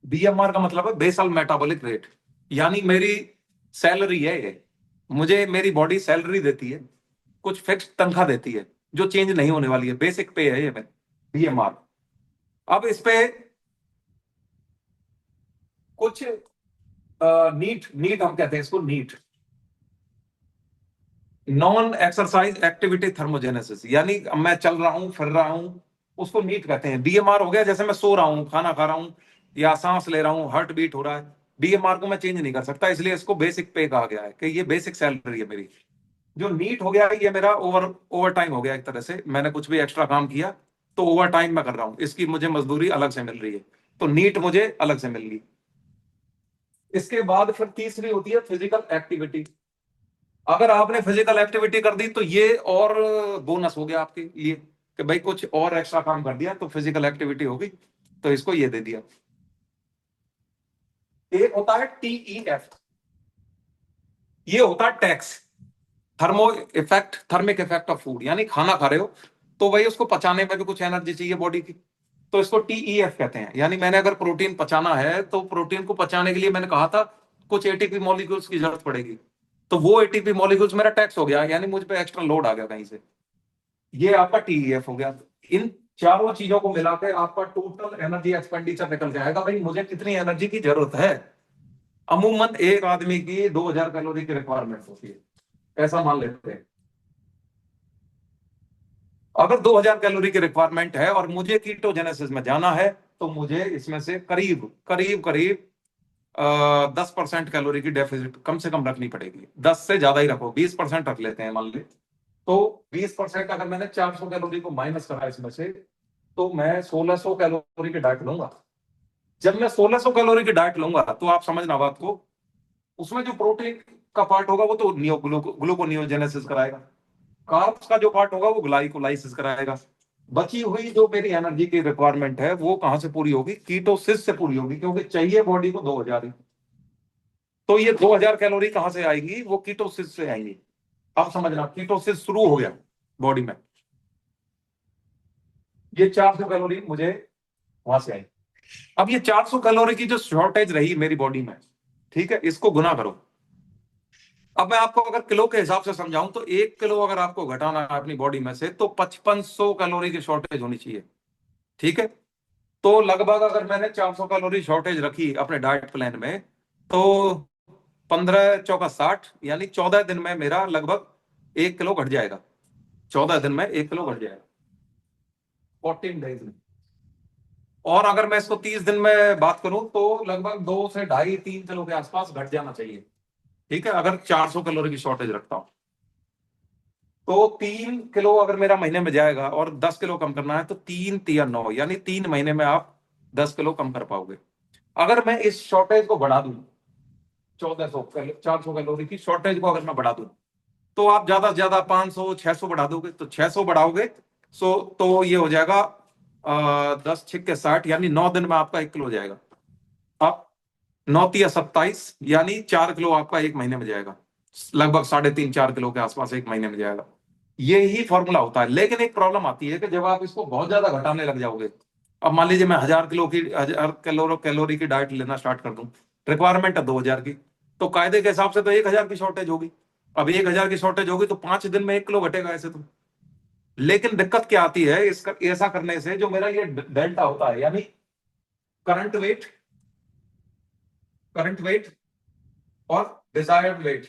BMR का मतलब है बेसल मेटाबॉलिक रेट, यानी मेरी सैलरी है ये, मुझे मेरी बॉडी सैलरी देती है, कुछ फिक्स तनख्वाह देती है जो चेंज नहीं होने वाली है, बेसिक पे है ये BMR। अब इस पे कुछ नीट नीट हम कहते हैं इसको, NEAT non exercise activity thermogenesis, यानी मैं चल रहा हूं फिर रहा हूं उसको नीट कहते हैं। BMR हो गया जैसे मैं सो रहा हूं, खाना खा रहा हूं, या सांस ले रहा हूं, हार्ट बीट हो रहा है, BMR को मैं चेंज नहीं कर सकता, इसलिए इसको बेसिक पे कहा गया है कि ये बेसिक सैलरी है मेरी। जो नीट हो गया ये मेरा ओवर टाइम हो गया, एक तरह से मैंने कुछ भी एक्स्ट्रा काम किया तो ओवर टाइम में कर रहा हूं, इसकी मुझे मजदूरी अलग से मिल रही है, तो नीट मुझे अलग से मिल रही। इसके बाद फिर तीसरी होती है फिजिकल एक्टिविटी। अगर आपने फिजिकल एक्टिविटी कर दी तो ये और बोनस हो गया आपके लिए कि भाई कुछ और एक्स्ट्रा काम कर दिया तो फिजिकल एक्टिविटी होगी, तो इसको ये दे दिया। एक होता है TEF, ये होता है tax, thermic effect of food, यानी खाना खा रहे हो तो भाई उसको पचाने में भी कुछ एनर्जी चाहिए बॉडी की, तो इसको TEF कहते हैं। यानी मैंने अगर प्रोटीन पचाना है तो प्रोटीन को पचाने के लिए मैंने कहा था कुछ ATP मॉलिक्यूल्स की जरूरत पड़ेगी, तो वो ATP मॉलिक्यूल्स मेरा टैक्स हो गया, यानी मुझ पे एक्स्ट्रा लोड आ गया कहीं से, ये आपका TEF हो गया। इन चारों चीजों को मिलाकर आपका टोटल एनर्जी एक्सपेंडिचर निकल जाएगा, भाई मुझे कितनी एनर्जी की जरूरत है। अमूमन एक आदमी की 2000 कैलोरी की रिक्वायरमेंट होती है, ऐसा मान लेते हैं। अगर 2000 कैलोरी की रिक्वायरमेंट है और मुझे कीटोजेनेसिस में जाना है तो मुझे इसमें से करीब करीब करीब 10% कैलोरी की डेफिसिट कम से कम रखनी पड़ेगी। 10 से ज्यादा ही रखो, 20% रख लेते हैं मान ले। तो 20% अगर मैंने 400 कैलोरी को माइनस करा इसमें से, तो मैं 1600 कैलोरी की डाइट लूंगा। जब मैं 1600 कैलोरी की डाइट लूंगा तो आप समझना बात को, उसमें जो प्रोटीन का पार्ट होगा वो तो ग्लूकोनियोजेनेसिस कराएगा, कार्ब्स का जो पार्ट होगा वो ग्लाइकोलाइसिस कराएगा। बची हुई जो मेरी एनर्जी की रिक्वायरमेंट है वो कहां से पूरी होगी, कीटोसिस से पूरी होगी, क्योंकि चाहिए बॉडी को 2000 ही। तो ये 2000 कैलोरी कहां से आएगी, वो कीटोसिस से आएंगी। अब समझना कीटोसिस शुरू हो गया बॉडी में, ये 400 कैलोरी मुझे वहां से आई। अब ये 400 कैलोरी की जो शॉर्टेज रही मेरी बॉडी में, ठीक है, इसको गुना करो। अब मैं आपको अगर किलो के हिसाब से समझाऊं तो 1 किलो अगर आपको घटाना है अपनी बॉडी में से तो 5500 कैलोरी की शॉर्टेज होनी चाहिए। ठीक है, तो लगभग अगर मैंने 400 कैलोरी शॉर्टेज रखी अपने डाइट प्लान में, तो 15 चौका 60, यानी 14 दिन में मेरा लगभग 1 किलो घट जाएगा। 14 दिन में 1 किलो घट जाएगा, 14 डेज में। और अगर मैं इसको 30 दिन में बात करूं तो लगभग 2 से ढाई 3 किलो के आसपास घट जाना चाहिए। ठीक है, अगर 400 कैलोरी की शॉर्टेज रखता हूं तो 3 किलो अगर मेरा महीने में जाएगा, और 10 किलो कम करना है तो 3 3 9, यानी 3 महीने में आप 10 किलो कम कर पाओगे। अगर मैं इस शॉर्टेज को बढ़ा दूं, 400 कैलोरी की शॉर्टेज को अगर मैं बढ़ा दूं, तो आप ज्यादा से ज्यादा 500 600 बढ़ा दोगे, तो 600 बढ़ाओगे तो ये हो जाएगा 10 6 के 60, यानी 9 दिन में आपका 1 किलो जाएगा। आप 9 3 या 27, यानी 4 किलो आपका एक महीने में जाएगा, लगभग 3.5 4 किलो के आसपास एक महीने में जाएगा। ये ही फॉर्मूला होता है। लेकिन एक प्रॉब्लम आती है कि जब आप इसको बहुत ज्यादा घटाने लग जाओगे, अब मान लीजिए मैं 1000 कैलोरी की डाइट लेना स्टार्ट कर दूं, रिक्वायरमेंट है 2000 की, तो कायदे के हिसाब से तो 1000 की शॉर्टेज होगी। अब 1000 की शॉर्टेज होगी तो 5 दिन में 1 किलो घटेगा ऐसे तो। लेकिन दिक्कत क्या आती है इसका, ऐसा करने से जो मेरा ये डेल्टा होता है, यानी करंट वेट, करंट वेट और डिजायर्ड वेट,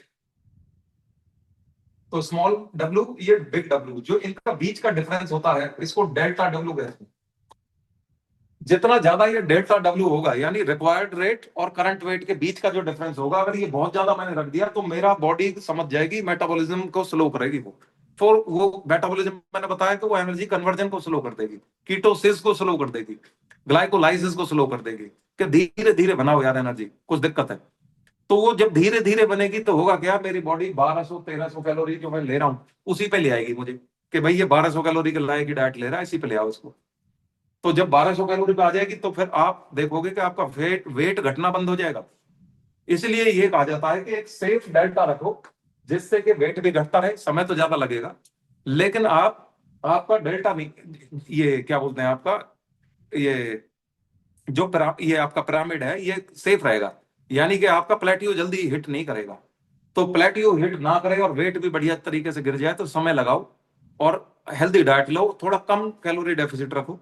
तो स्मॉल डब्ल्यू ये बिग डब्ल्यू, जो इनका बीच का डिफरेंस होता है इसको डेल्टा डब्ल्यू कहते हैं। जितना ज्यादा ये डेल्टा डब्ल्यू होगा, यानी रिक्वायर्ड रेट और करंट वेट के बीच का जो डिफरेंस होगा, अगर ये बहुत ज्यादा मैंने रख दिया तो मेरा बॉडी समझ जाएगी मेटाबॉलिज्म को स्लो करेगी। वो मेटाबॉलिज्म मैंने बताया कि वो एनर्जी कन्वर्जन को स्लो कर देगी, कीटोसिस को स्लो कर देगी, ग्लाइकोलाइसिस को स्लो कर देगी, कि धीरे धीरे बनाओ यार एनर्जी, कुछ दिक्कत है। तो वो जब धीरे धीरे बनेगी तो होगा क्या, मेरी बॉडी 1200 1300 कैलोरी जो मैं ले रहा हूं उसी पे ले आएगी मुझे, कि भाई ये 1200 कैलोरी के लाए की डाइट ले रहा है, इसी पे ले आओ इसको। तो जब 1200 कैलोरी पे आ जाएगी तो फिर आप देखोगे कि आपका वेट वेट घटना बंद हो जाएगा। इसलिए ये कहा जाता है कि एक सेफ डेल्टा रखो, जिससे कि वेट भी घटता रहे, समय तो ज्यादा लगेगा लेकिन आपका डेल्टा नहीं, ये क्या बोलते हैं आपका, ये ये आपका पिरामिड है ये सेफ रहेगा, यानी कि आपका प्लेटियो जल्दी हिट नहीं करेगा। तो प्लेटियो हिट ना करे और वेट भी बढ़िया तरीके से गिर जाए तो समय लगाओ, और हेल्दी डाइट लो, थोड़ा कम कैलोरी डेफिसिट रखो,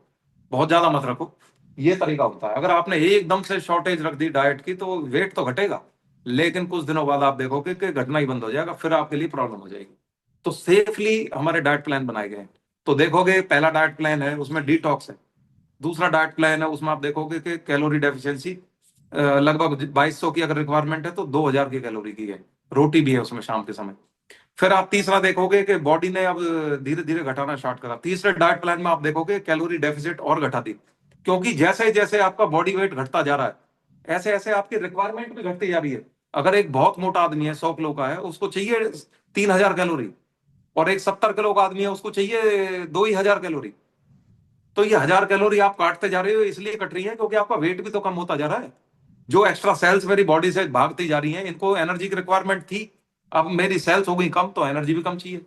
बहुत ज्यादा मत रखो। ये तरीका होता है। अगर आपने एकदम से शॉर्टेज रख दी डाइट की तो वेट तो घटेगा, लेकिन कुछ दिनों बाद आप देखोगे कि घटना ही बंद हो जाएगा, फिर आपके लिए प्रॉब्लम हो जाएगी। तो सेफली हमारे डाइट प्लान बनाए गए हैं। तो देखोगे पहला डाइट प्लान है उसमें डिटॉक्स है, दूसरा डाइट प्लान है उसमें आप देखोगे कि कैलोरी डेफिशिएंसी लगभग 2200 की अगर रिक्वायरमेंट है तो 2000 की कैलोरी की है, रोटी भी है उसमें शाम के समय। फिर आप तीसरा देखोगे कि बॉडी ने अब धीरे धीरे घटाना स्टार्ट करा, तीसरे डाइट प्लान में आप देखोगे कैलोरी डेफिसिट और घटा दी, क्योंकि जैसे जैसे आपका बॉडी वेट घटता जा रहा है ऐसे ऐसे आपकी रिक्वायरमेंट भी घटती जा रही है। अगर एक बहुत मोटा आदमी है 100 किलो का है, उसको चाहिए 3000 कैलोरी, और एक 70 किलो का आदमी है उसको चाहिए 2000 कैलोरी। तो ये 1000 कैलोरी आप काटते जा रहे हो, इसलिए कट रही है क्योंकि आपका वेट भी तो कम होता जा रहा है। जो एक्स्ट्रा सेल्स मेरी बॉडी से भागती जा रही हैं, इनको एनर्जी की रिक्वायरमेंट थी, अब मेरी सेल्स हो गई कम तो एनर्जी भी कम चाहिए।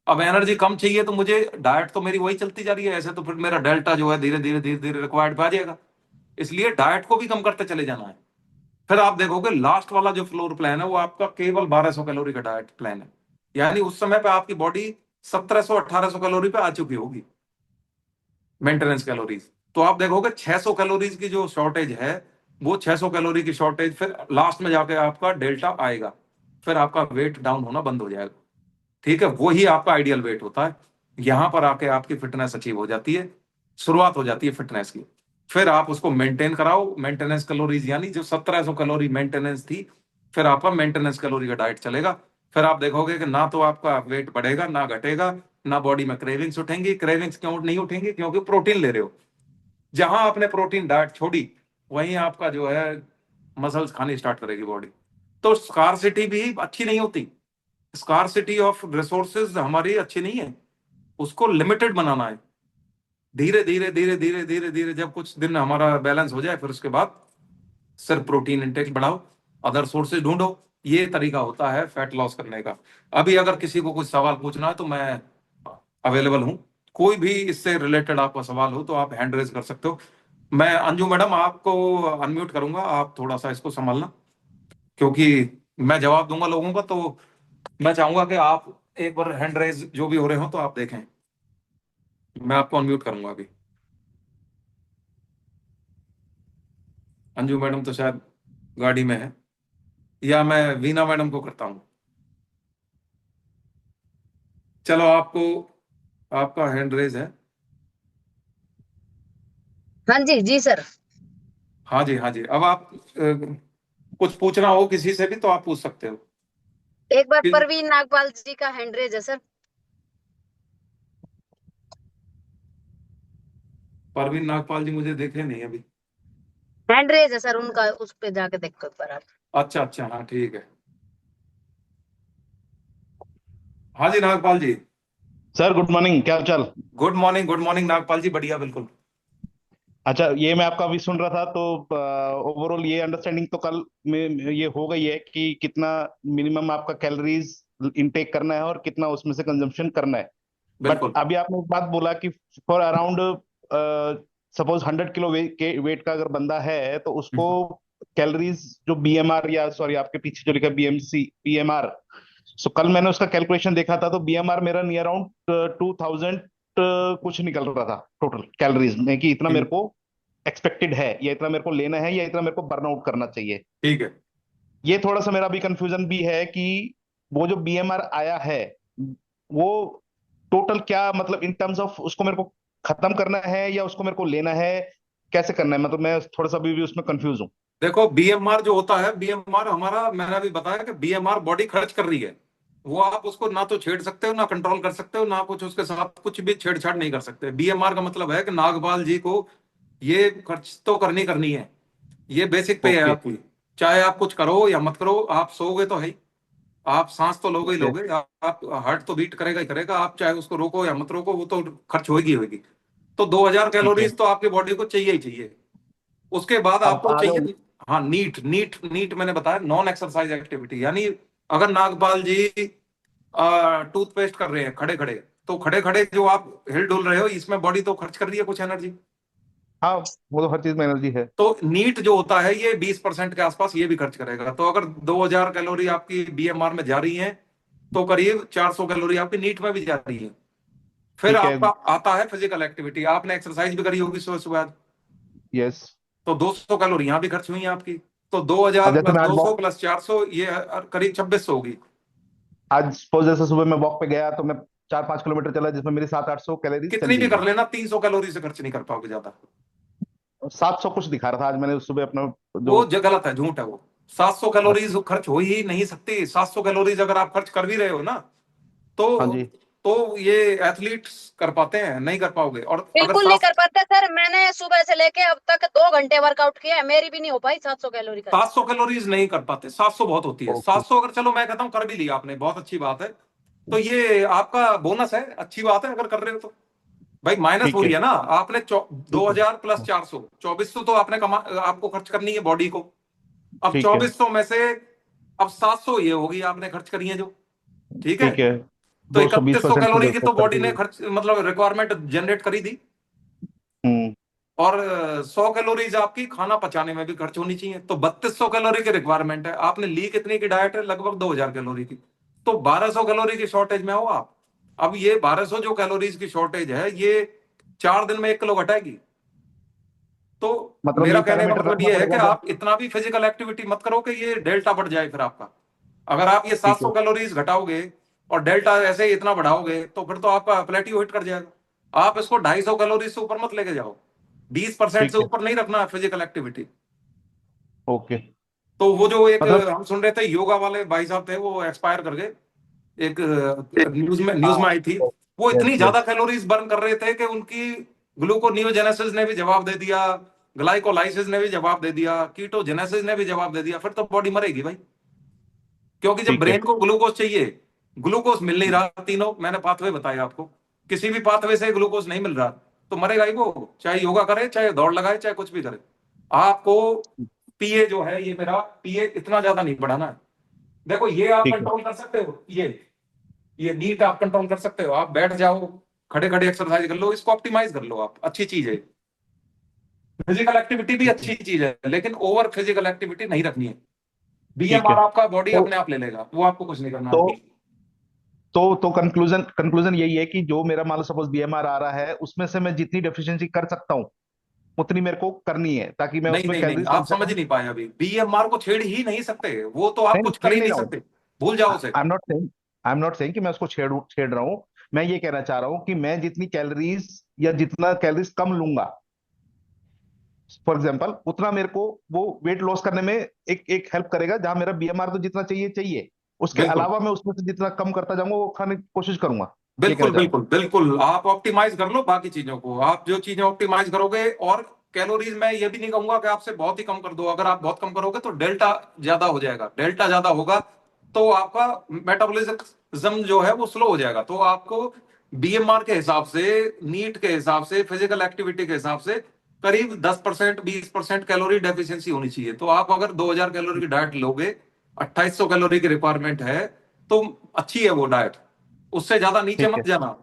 अब एनर्जी कम चाहिए तो मुझे डाइट तो मेरी वही चलती जा रही है, ऐसे तो फिर मेरा डेल्टा जो है धीरे धीरे धीरे धीरे रिक्वायर्ड पे आ जाएगा। इसलिए डाइट को भी कम करते चले जाना है। फिर आप देखोगे लास्ट वाला जो फ्लोर प्लान है वो आपका केवल 1200 कैलोरी का डाइट प्लान है, यानी उस समय पे आपकी बॉडी 1700 1800 कैलोरी पे आ चुकी होगी मेंटेनेंस कैलोरीज। तो आप देखोगे 600 कैलोरीज की जो शॉर्टेज है, वो 600 कैलोरी की शॉर्टेज फिर लास्ट में जाके आपका डेल्टा आएगा, फिर आपका वेट डाउन होना बंद हो जाएगा। ठीक है, वही आपका आइडियल वेट होता है। यहां पर आके आपकी फिटनेस अचीव हो जाती है, शुरुआत हो जाती है फिटनेस की। फिर आप उसको मेंटेन कराओ, मेंटेनेंस कैलोरीज, यानी जो 1700 कैलोरी मेंटेनेंस थी, फिर आपका मेंटेनेंस कैलोरी का डाइट चलेगा। फिर आप देखोगे कि ना तो आपका वेट बढ़ेगा ना घटेगा, ना बॉडी में क्रेविंग्स उठेंगी। क्रेविंग्स क्यों नहीं उठेंगी? क्योंकि प्रोटीन ले रहे हो। जहां आपने प्रोटीन डाइट छोड़ी वहीं आपका जो है मसल्स खानी स्टार्ट करेगी बॉडी। तो स्कार्सिटी भी अच्छी नहीं होती, स्कार्सिटी ऑफ रिसोर्सेज हमारी अच्छी नहीं है, उसको लिमिटेड बनाना है। धीरे धीरे धीरे धीरे धीरे धीरे जब कुछ दिन हमारा बैलेंस हो जाए, फिर उसके बाद सिर्फ प्रोटीन इंटेक बढ़ाओ, अदर सोर्सेज ढूंढो। ये तरीका होता है फैट लॉस करने का। अभी अगर किसी को कुछ सवाल पूछना है तो मैं अवेलेबल हूं, कोई भी इससे रिलेटेड आपका सवाल हो तो आप हैंड रेज कर सकते हो। मैं अंजू मैडम आपको अनम्यूट करूंगा, आप थोड़ा सा इसको संभालना, क्योंकि मैं जवाब दूंगा लोगों का, तो मैं चाहूंगा कि आप एक बार हैंड रेज जो भी हो रहे हो तो आप देखें। मैं आपको अनम्यूट करूंगा अभी। अंजू मैडम तो शायद गाड़ी में है, या मैं वीना मैडम को करता हूँ। चलो, आपको, आपका हैंड रेज है। हाँ जी, जी सर। हाँ जी, हाँ जी। अब आप कुछ पूछना हो किसी से भी तो आप पूछ सकते हो। एक बार कि- परवीन नागपाल जी का हैंड रेज है सर। परवीन नागपाल जी मुझे देखे नहीं अभी। हैंड रेज है सर उनका, उस पे जाके देखो एक बार आप। अच्छा अच्छा, हाँ ठीक है। हाँ जी नागपाल जी। सर गुड मॉर्निंग, क्या हाल चाल। गुड मॉर्निंग नागपाल जी, बढ़िया बिल्कुल। अच्छा, ये मैं आपका अभी सुन रहा था तो ओवरऑल ये अंडरस्टैंडिंग तो कल में ये हो गई है कि कितना मिनिमम आपका कैलोरीज इनटेक करना है और कितना उसमें से कंजम्पशन करना है। बट बिल्कुल। अभी आपने एक बात बोला कि for around suppose 100 kilo weight का अगर बंदा है तो उसको कैलोरीज जो बीएमआर, या सॉरी आपके पीछे जो लिखा बीएमसी बीएमआर, सो कल मैंने उसका कैलकुलेशन देखा था तो बीएमआर मेरा नियर अराउंड 2000 कुछ निकल रहा था टोटल कैलोरीज में, कि इतना मेरे ठीक। को एक्सपेक्टेड है या इतना मेरे को लेना है या इतना मेरे को बर्न आउट करना चाहिए। ठीक है। ये थोड़ा सा मेरा भी कंफ्यूजन भी है कि वो जो बीएमआर आया है वो टोटल क्या मतलब इन टर्म्स ऑफ उसको मेरे को खत्म करना है या उसको मेरे को लेना है, कैसे करना है, मतलब मैं थोड़ा सा अभी भी उसमें कंफ्यूज हूँ। देखो, बीएमआर जो होता है, बीएमआर हमारा, मैंने अभी बताया कि बीएमआर बॉडी खर्च कर रही है। वो आप उसको ना तो छेड़ सकते हो, ना कंट्रोल कर सकते हो, ना कुछ उसके साथ कुछ भी छेड़छाड़ नहीं कर सकते। बीएमआर का मतलब है कि नागपाल जी को ये खर्च तो करनी करनी है। ये बेसिक पे है ओके। आपकी। चाहे आप कुछ करो या मत करो, आप सोओगे तो है ही, आप सांस तो लोगे ही ओके। लोगे, आप हार्ट तो बीट करेगा ही करेगा, आप चाहे उसको रोको या मत रोको, वो तो खर्च होगी ही होगी। तो 2000 ठीक है। कैलोरीज तो आपकी बॉडी को चाहिए ही चाहिए। उसके बाद अब आपको आगे। चाहिए, हाँ, नीट नीट नीट मैंने बताया, नॉन एक्सरसाइज एक्टिविटी, यानी अगर नागपाल जी टूथपेस्ट कर रहे हैं खड़े खड़े, तो खड़े खड़े जो आप हिल डुल रहे हो, इसमें बॉडी तो खर्च कर रही है कुछ एनर्जी। हाँ, वो तो हर चीज में एनर्जी है। तो नीट जो होता है ये 20% के आसपास ये भी खर्च करेगा। तो अगर 2000 कैलोरी आपकी बीएमआर में जा रही है, तो करीब 400 कैलोरी आपकी नीट में भी जा रही है। फिर ठीक है। आपका आता है फिजिकल एक्टिविटी, आपने एक्सरसाइज भी करी होगी सुबह सुबह, यस। तो 200 कैलोरी यहाँ भी खर्च हुई है आपकी। तो अब 2000 जैसे प्लस मैं आज 200 वॉक, प्लस 400, ये करीब 2600 होगी। आज सपोज जैसे सुबह मैं वॉक पे गया तो मैं 4-5 किलोमीटर चला जिसमें मेरी 700-800 कैलोरीज कितनी चली भी गई। कर लेना, 300 कैलोरी से खर्च नहीं कर पाओगे ज्यादा। 700 कुछ दिखा रहा था आज मैंने सुबह अपना जो। वो जो गलत है, झूठ है वो। 700 कैलोरीज अच्छा। खर्च हो ही नहीं सकती। 700 कैलोरीज अगर आप खर्च कर भी रहे हो ना, तो हाँ जी। ये एथलीट्स कर पाते हैं, नहीं कर पाओगे। और अगर बिल्कुल नहीं कर 700, पाते सर, मैंने सुबह से लेके अब तक 2 घंटे वर्कआउट किया है, मेरी भी नहीं हो पाई 700 कैलोरी खर्च। 700 कैलोरीज नहीं कर पाते, 700 बहुत होती है। ओके। 700 अगर, चलो मैं कहता हूं कर भी लिया आपने, बहुत अच्छी बात है। तो ये आपका बोनस है, अच्छी बात है अगर कर रहे हो तो। भाई माइनस हो ठीक रही है। है ना, आपने ठीक है। 2000 प्लस 400, 2400 तो आपने कमा, आपको खर्च करनी है बॉडी को। अब ठीक है। 2400 में से अब 700 ये होगी आपने खर्च करी है जो, ठीक है। ठीक है। तो 3100 220% कैलोरी की तो कर बॉडी ने दी। खर्च, मतलब रिक्वायरमेंट जनरेट करी दी। हम्म। और 100 कैलोरीज आपकी खाना पचाने में भी खर्च होनी चाहिए, तो 3200 कैलोरी की रिक्वायरमेंट है। आपने ली कितनी की डाइट है, लगभग 2000 कैलोरी की। तो 1200 कैलोरी की शॉर्टेज में हो आप। अब ये 1200 जो कैलोरीज की शॉर्टेज है, ये 4 दिन में 1 किलो घटाएगी। तो मतलब मेरा ये कहने का पैरामीटर मतलब रखना ये है कि पड़ेगा जब। आप इतना भी फिजिकल एक्टिविटी मत करो कि ये डेल्टा बढ़ जाए फिर आपका। अगर आप ये ठीक है। 700 कैलोरीज घटाओगे और डेल्टा ऐसे ही इतना बढ़ाओगे, तो फिर तो आपका प्लेटियो हिट कर जाएगा। आप इसको 250 कैलोरी से ऊपर मत लेके जाओ, 20% से ठीक है। ऊपर नहीं रखना फिजिकल एक्टिविटी। ओके। तो वो जो एक मतलब। हम सुन रहे थे, योगा वाले भाई साहब थे, वो एक्सपायर कर गए, एक हाँ। न्यूज में आई थी। वो यस इतनी ज्यादा यस। कैलोरीज बर्न कर रहे थे कि उनकी ग्लूकोनियोजेनेसिस ने भी जवाब दे दिया, ग्लाइकोलाइसिस ने भी जवाब दे दिया, कीटोजेनेसिस ने भी जवाब दे दिया। फिर तो बॉडी मरेगी भाई, क्योंकि जब ठीक है। ब्रेन को ग्लूकोज चाहिए, ग्लूकोज मिल नहीं रहा, तीनों मैंने पाथवे बताया आपको, किसी भी पाथवे से ग्लूकोज नहीं मिल रहा, तो मरेगा ही वो, चाहे योगा करे, चाहे दौड़ लगाए, चाहे कुछ भी करे। आपको पीए जो है, ये मेरा पीए इतना ज्यादा नहीं बढ़ाना है। देखो, ये आप ठीक है। कंट्रोल कर सकते हो, ये नीट आप कंट्रोल कर सकते हो। आप बैठ जाओ, खड़े खड़े एक्सरसाइज कर लो, इसको ऑप्टिमाइज कर लो आप, अच्छी चीज है। फिजिकल एक्टिविटी भी अच्छी चीज है, लेकिन ओवर फिजिकल एक्टिविटी नहीं रखनी है। ठीक है। बीएमआर आपका बॉडी तो अपने आप ले लेगा, वो आपको कुछ नहीं करना तो है। तो कंक्लूजन कंक्लूजन यही है कि जो मेरा मान लो सपोज बीएमआर आ रहा है, उसमें से मैं जितनी डेफिशिएंसी कर सकता हूँ उतनी मेरे को करनी है, ताकि मैं नहीं उसमें नहीं नहीं, कैलोरीज कम आप से समझ कम। ही नहीं पाए अभी, बीएमआर को छेड़ ही नहीं सकते, वो तो आप नहीं, कुछ कर छेड़ ही नहीं नहीं रहा हूँ। सकते, भूल जाओ उसे। आई एम नॉट सेइंग कि मैं उसको छेड़ रहा हूँ। मैं ये कहना चाह रहा हूँ कि मैं जितनी कैलोरीज या जितना कैलोरीज कम लूंगा, फॉर एग्जाम्पल, उतना मेरे को वो वेट लॉस करने में एक एक हेल्प करेगा। जहां मेरा बीएमआर तो जितना चाहिए चाहिए, उसके बिल्कुल अलावा मैं उसमें से जितना कम करता जाऊंगा वो खाने की कोशिश करूंगा। ये कहना बिल्कुल चाह रहा हूँ। बिल्कुल बिल्कुल, आप ऑप्टिमाइज कर लो बाकी चीजों को, आप जो चीजें ऑप्टिमाइज करोगे। और कैलोरीज मैं ये भी नहीं कहूंगा कि आपसे बहुत ही कम कर दो, अगर आप बहुत कम करोगे तो डेल्टा ज्यादा हो जाएगा, डेल्टा ज्यादा होगा तो आपका मेटाबॉलिज्म जो है वो स्लो हो जाएगा। तो आपको बीएमआर के हिसाब से, नीट के हिसाब से, फिजिकल एक्टिविटी के हिसाब से करीब 10% 20% कैलोरी डेफिशिएंसी होनी चाहिए। तो आप अगर 2000 कैलोरी की डाइट लोगे, 2800 कैलोरी की रिक्वायरमेंट है, तो अच्छी है वो डाइट, उससे ज्यादा नीचे ठीक है। मत जाना।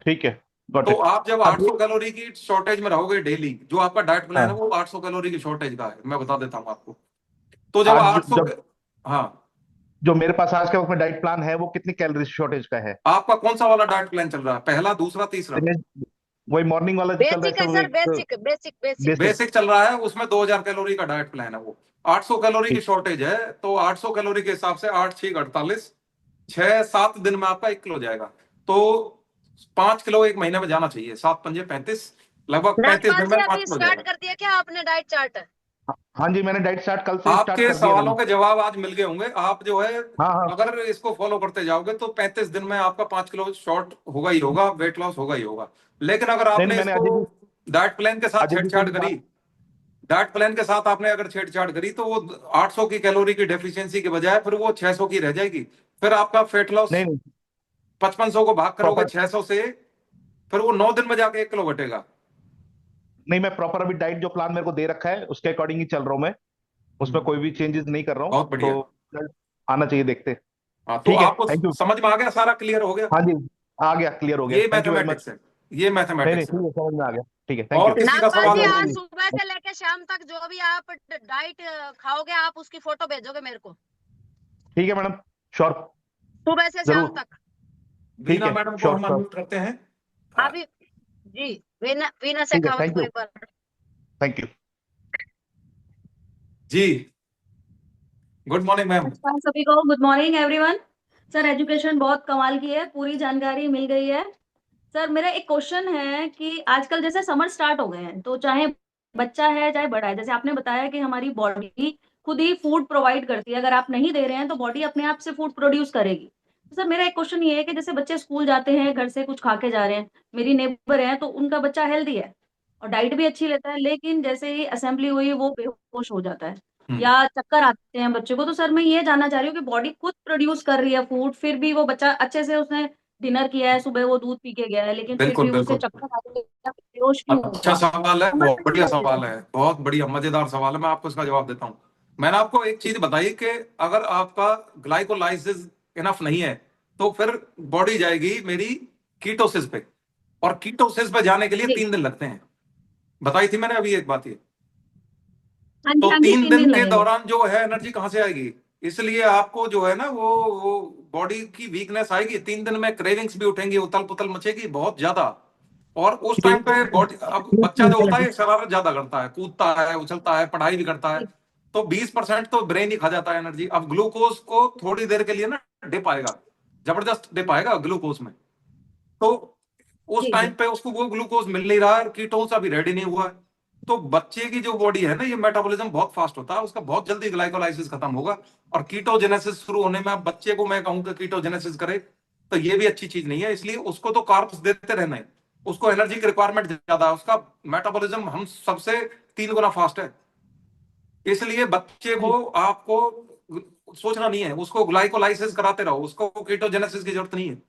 ठीक है। गॉट तो इट। आप जब अब 800 कैलोरी की शॉर्टेज में रहोगे डेली, जो आपका डाइट प्लान है हाँ, वो 800 कैलोरी की शॉर्टेज का है, मैं बता देता हूँ आपको। तो जब आज 800, जब हाँ, जो मेरे पास आज के वक्त में डाइट प्लान है वो कितनी कैलोरी शॉर्टेज का है? आपका कौन सा वाला डाइट प्लान चल रहा है, पहला, दूसरा, तीसरा? दिनेश, वही मॉर्निंग वाला जो चल रहा है बेसिक है सर, वो सर, एक basic basic basic. Basic. Basic चल रहा है, उसमें 2000 कैलोरी का डाइट प्लान है वो। 800 कैलोरी की ठीक। शॉर्टेज है, तो 800 कैलोरी के हिसाब से 8 6 48, 6 7 दिन में आपका 1 किलो जाएगा। तो 5 किलो एक महीने में जाना चाहिए, 7 पंजे 35, लगभग 35 राजपाल दिन जी, में पांच अभी किलो स्टार्ट जाएगा। कर दिया क्या आपने डाइट चार्ट? हाँ जी, मैंने डाइट चार्ट कल से स्टार्ट आपके कर दिया सवालों मैंने। के जवाब आज मिल गए होंगे, आप जो है हाँ हाँ। अगर इसको फॉलो करते जाओगे तो 35 दिन में आपका 5 किलो शॉर्ट होगा ही होगा, वेट लॉस होगा ही होगा। लेकिन अगर नहीं नहीं, आपने मैंने इसको अजय जी, डाइट प्लान के साथ अजय जी से छेड़छाड़ भी करी, बात। डाइट प्लान के साथ आपने अगर छेड़छाड़ करी, तो वो 800 की कैलोरी की डेफिशिएंसी के बजाय फिर वो 600 की रह जाएगी। फिर आपका फेट लॉस नहीं नहीं, 5500 को भाग करोगे प्रॉपर 600 से, फिर वो 9 दिन में जाके 1 किलो घटेगा। नहीं, मैं प्रॉपर अभी डाइट जो प्लान मेरे को दे रखा है उसके अकॉर्डिंग ही चल रहा हूँ मैं। उसमें कोई भी चेंजेस नहीं कर रहा हूँ। बहुत बढ़िया। तो रिजल्ट आना चाहिए, देखते हैं। हाँ, तो ठीक है, आपको थैंक यू। समझ में आ गया, सारा क्लियर हो गया? हाँ जी, आ गया, क्लियर हो गया, ये thank you very much. Mathematics है, ये नहीं नहीं, मैथमेटिक्स है। ठीक है, समझ में आ गया। ठीक है, थैंक यू। और किसी का नागपाल सवाल जी, हो आज तो? सुबह से लेके शाम तक जो भी आप डाइट खाओगे, आप उसकी फोटो भेजोगे मेरे को, ठीक है मैडम, श्योर, सुबह से शाम जरूर। तक। ठीक बीना है, मैडम को श्योर जी, हम श्योर। अनम्यूट करते हैं। अभी जी, वीना वीना ठीक है, शेखावत थैंक को यू। एक बार। Thank you. जी, गुड मॉर्निंग मैम। नमस्कार सभी को, good morning everyone. Sir, education बहुत कमाल की है, पूरी जानकारी मिल गई है। सर, मेरा एक क्वेश्चन है कि आजकल जैसे समर स्टार्ट हो गए हैं, तो चाहे बच्चा है चाहे बड़ा है, जैसे आपने बताया कि हमारी बॉडी खुद ही फूड प्रोवाइड करती है, अगर आप नहीं दे रहे हैं तो बॉडी अपने आप से फूड प्रोड्यूस करेगी। तो सर, मेरा एक क्वेश्चन ये है कि जैसे बच्चे स्कूल जाते हैं, घर से कुछ खा के जा रहे हैं, मेरी नेबर है तो उनका बच्चा हेल्दी है और डाइट भी अच्छी लेता है, लेकिन जैसे ही असेंबली हुई वो बेहोश हो जाता है हम्म, या चक्कर आते हैं बच्चे को। तो सर, मैं ये जानना चाह रही हूँ कि बॉडी खुद प्रोड्यूस कर रही है फूड, फिर भी वो बच्चा अच्छे से उसने डिनर किया है, सुबह वो दूध पी के गया है, लेकिन फिर बिल्कुल भी उसे बिल्कुल। चक्कर आ रही है या बेहोश क्यों अच्छा हुआ? सवाल है, समझ बहुत में नहीं बढ़िया आ रही है सवाल सर। है, बहुत बढ़िया मजेदार सवाल है, मैं आपको इसका जवाब देता हूँ। मैंने आपको एक चीज बताई कि अगर आपका ग्लाइकोलाइसिस इनफ नहीं है, तो फिर बॉडी जाएगी मेरी कीटोसिस पे, और कीटोसिस पे जाने के लिए जी, 3 दिन लगते हैं। बताई थी मैंने अभी एक बात ये। हाँ तो जी, हाँ जी, 3 दिन 3 दिन के लगेंगे। दौरान जो है एनर्जी कहाँ से आएगी? इसलिए आपको जो है ना वो बॉडी की वीकनेस आएगी, 3 दिन में क्रेविंग्स भी उठेंगी, उथल पुथल मचेगी बहुत ज्यादा। और उस टाइम पे बॉडी, अब बच्चा जो होता है शरारत ज्यादा करता है, कूदता है, उछलता है, पढ़ाई भी करता है, जी, तो 20% तो ब्रेन ही खा जाता है एनर्जी। अब ग्लूकोज को थोड़ी देर के लिए ना डिप आएगा, जबरदस्त डिप आएगा ग्लूकोज में। तो उस जी, टाइम जी, पे उसको वो ग्लूकोज मिल नहीं रहा है, कीटोन्स अभी रेडी नहीं हुआ है। तो बच्चे की जो बॉडी है ना, ये मेटाबॉलिज्म बहुत फास्ट होता है, उसका बहुत जल्दी ग्लाइकोलाइसिस खत्म होगा। और कीटोजेनेसिस शुरू होने में अब बच्चे को मैं कहूँ कि कीटोजेनेसिस करे, तो ये भी अच्छी चीज नहीं है। इसलिए उसको तो कार्ब्स देते रहना है, उसको एनर्जी की रिक्वायरमेंट ज्यादा है, उसका मेटाबॉलिज्म हम सबसे 3 गुना फास्ट है। इसलिए बच्चे को जी, आपको सोचना नहीं है, उसको ग्लाइकोलाइसिस कराते रहो, उसको कीटोजेनेसिस की जरूरत नहीं है।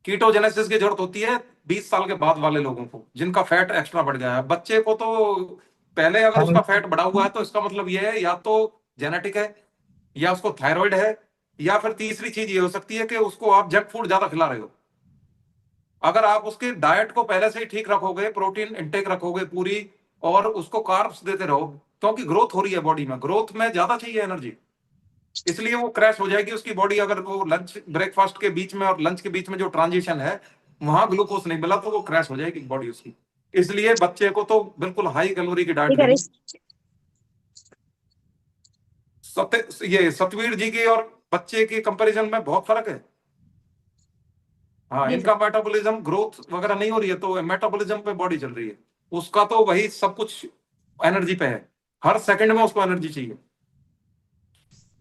कीटोजेनेसिस की जरूरत होती है 20 साल के बाद वाले लोगों को, जिनका फैट एक्स्ट्रा बढ़ गया है। बच्चे को तो पहले अगर उसका फैट बढ़ा हुआ है, तो इसका मतलब यह है या तो जेनेटिक है, या उसको थायराइड है, या फिर तीसरी चीज ये हो सकती है कि उसको आप जंक फूड ज्यादा खिला रहे हो। अगर आप उसके डाइट को पहले से ही ठीक रखोगे, प्रोटीन इंटेक रखोगे पूरी, और उसको कार्ब्स देते रहो, क्योंकि ग्रोथ हो रही है बॉडी में, ग्रोथ में ज्यादा चाहिए एनर्जी, इसलिए वो क्रैश हो जाएगी उसकी बॉडी। अगर वो लंच ब्रेकफास्ट के बीच में और लंच के बीच में जो ट्रांजिशन है वहां ग्लूकोज नहीं मिला तो वो क्रैश हो जाएगी बॉडी उसकी। इसलिए बच्चे को तो बिल्कुल हाई कैलोरी की डाइट देनी। ये सतवीर जी की और बच्चे की कंपैरिजन में बहुत फर्क है। हाँ, जी इनका मेटाबॉलिज्म ग्रोथ वगैरह नहीं हो रही है, तो मेटाबॉलिज्म पे बॉडी चल रही है, उसका तो वही सब कुछ एनर्जी पे है, हर सेकंड में उसको एनर्जी चाहिए।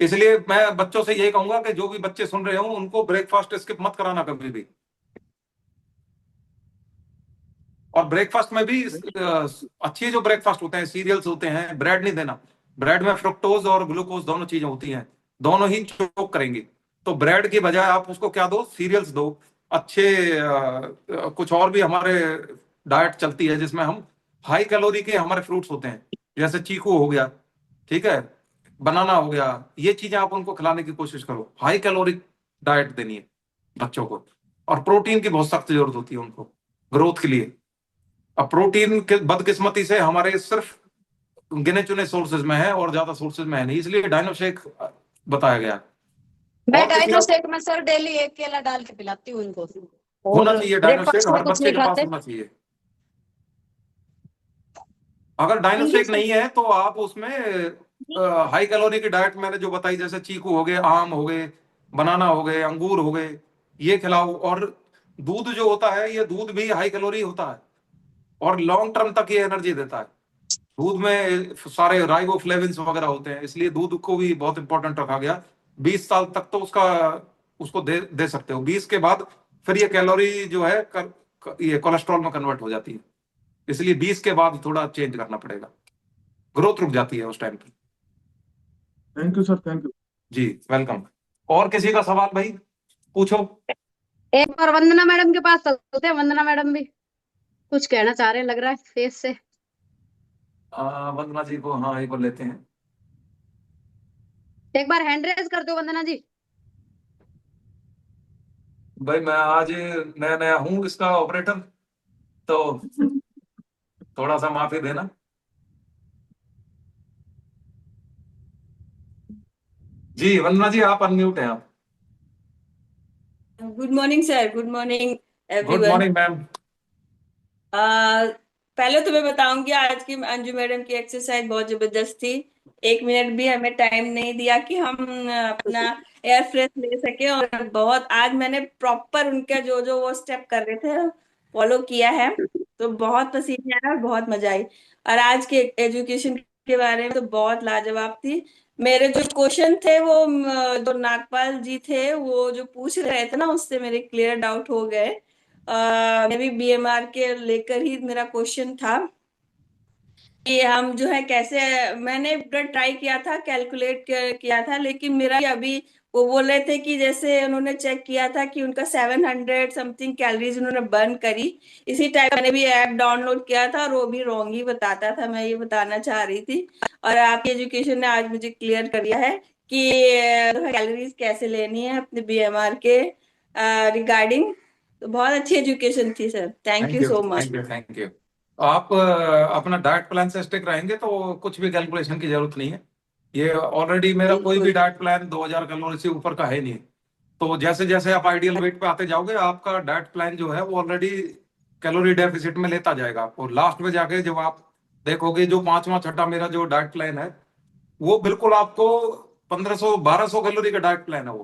इसलिए मैं बच्चों से यही कहूंगा कि जो भी बच्चे सुन रहे हो उनको ब्रेकफास्ट स्किप मत कराना कभी भी। और ब्रेकफास्ट में भी अच्छे जो ब्रेकफास्ट होते हैं, सीरियल्स होते हैं, ब्रेड नहीं देना। ब्रेड में फ्रुक्टोज और ग्लूकोज दोनों चीजें होती हैं, दोनों ही चोक करेंगी। तो ब्रेड की बजाय आप उसको क्या दो, सीरियल्स दो अच्छे। कुछ और भी हमारे डाइट चलती है जिसमें हम हाई कैलोरी के हमारे फ्रूट्स होते हैं, जैसे चीकू हो गया, ठीक है, बनाना हो गया, ये चीजें आप उनको खिलाने की कोशिश करो। हाई कैलोरी डाइट देनी है बच्चों को, और प्रोटीन की बहुत सख्त जरूरत होती है उनको ग्रोथ के लिए। अब प्रोटीन के बदकिस्मती से हमारे सिर्फ गिने चुने सोर्सेज में है और ज्यादा सोर्सेज में है नहीं, इसलिए डायनो शेक बताया गया। मैं और किसी डाइनो और- शेक में सर डेली एक केला डाल के पिलाती हूँ इनको, होना और चाहिए डायनो शेक, ब्रेकफास्ट में हर कुछ बच्चे नहीं के पास खाते। होना चाहिए। अगर डायनो थैंक यू शेक सर। नहीं है तो आप उसमें हाई कैलोरी की डाइट मैंने जो बताई, जैसे चीकू हो गए, आम हो गए, बनाना हो गए, अंगूर हो गए, ये खिलाओ। और दूध जो होता है, ये दूध भी हाई कैलोरी होता है और लॉन्ग टर्म तक ये एनर्जी देता है। दूध में सारे राइबोफ्लेविन्स वगैरह होते हैं, इसलिए दूध को भी बहुत इंपॉर्टेंट रखा गया। 20 साल तक तो उसको दे सकते हो, 20 के बाद फिर ये कैलोरी जो है ये कोलेस्ट्रॉल में कन्वर्ट हो जाती है, इसलिए 20 के बाद थोड़ा चेंज करना पड़ेगा, ग्रोथ रुक जाती है उस टाइम पे। Thank you sir, thank you. जी वेलकम। और किसी का सवाल भाई पूछो। एक बार वंदना मैडम के पास चलते हैं, वंदना मैडम भी कुछ कहना चाह रहे हैं लग रहा है फेस से। वंदना जी को, हाँ, एक बार लेते हैं। एक बार हैंड रेज कर दो वंदना जी। भाई मैं आज नया नया हूँ इसका ऑपरेटर, तो थोड़ा सा माफी देना। जी वंदना जी, आप अनम्यूट हैं आप। Good morning sir, good morning good everyone. Morning ma'am. पहले तो मैं बताऊंगी आज की अंजू मैडम की एक्सरसाइज बहुत जबरदस्त थी। 1 मिनट भी हमें टाइम नहीं दिया कि हम अपना एयर फ्रेश ले सके, और बहुत आज मैंने प्रॉपर उनका जो जो वो स्टेप कर रहे थे फॉलो किया है, तो बहुत पसीने आया और बहुत मजा आई। और आज के एजुकेशन के बारे में तो बहुत लाजवाब थी। मेरे जो क्वेश्चन थे वो जो नागपाल जी थे वो जो पूछ रहे थे ना, उससे मेरे क्लियर डाउट हो गए। मे बी बीएमआर के लेकर ही मेरा क्वेश्चन था कि हम जो है कैसे, मैंने ट्राई किया था, कैलकुलेट किया था, लेकिन मेरा अभी वो बोल रहे थे कि जैसे उन्होंने चेक किया था कि उनका 700 समथिंग कैलोरीज उन्होंने बर्न करी। इसी टाइप मैंने भी ऐप डाउनलोड किया था और वो भी रॉन्ग ही बताता था, मैं ये बताना चाह रही थी। और आपकी एजुकेशन ने आज मुझे क्लियर कर दिया है कि कैलोरीज कैसे लेनी है अपने बीएमआर के रिगार्डिंग। तो बहुत अच्छी एजुकेशन थी sir, thank you so much. Thank you, thank you. आप अपना डाइट प्लान से स्टिक रहेंगे तो कुछ भी कैलकुलेशन की जरूरत नहीं है। ये ऑलरेडी मेरा कोई भी बिल्कुल। डाइट प्लान 2000 कैलोरी से ऊपर का है नहीं। तो जैसे जैसे आप आइडियल वेट पे आते जाओगे, आपका डाइट प्लान जो है वो ऑलरेडी कैलोरी डेफिसिट में लेता जाएगा आपको। लास्ट में जाके जब आप देखोगे, जो पांचवा छठा मेरा जो डाइट प्लान है वो बिल्कुल आपको 1500-1200 कैलोरी का डाइट प्लान है।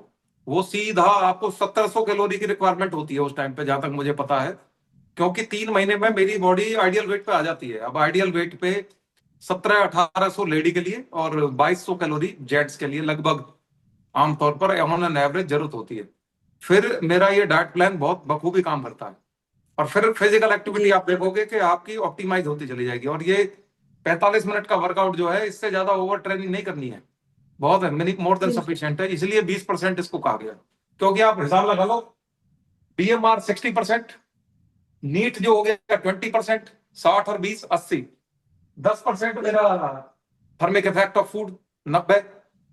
वो सीधा आपको 1700 कैलोरी की रिक्वायरमेंट होती है उस टाइम पे, जहां तक मुझे पता है, क्योंकि 3 महीने में मेरी बॉडी आइडियल वेट पे आ जाती है। अब आइडियल वेट पे 1700-1800 लेडी के लिए और 2200 कैलोरी जेंट्स के लिए लगभग आमतौर पर ऑन एन एवरेज जरूरत होती है। फिर मेरा ये डाइट प्लान बहुत बखूबी काम करता है। और फिर फिजिकल एक्टिविटी आप देखोगे कि आपकी ऑप्टिमाइज होती चली जाएगी। और ये 45 मिनट का वर्कआउट जो है, इससे ज्यादा ओवर ट्रेनिंग नहीं करनी है, बहुत है, मिनी मोर देन सफिशिएंट है। इसलिए 20% इसको कहा गया, क्योंकि आप हिसाब लगा लो, बीएमआर 60%, नीट जो हो गया 20%, 60 और 20 80, 10% मेरा थर्मिक इफेक्ट ऑफ फूड 90,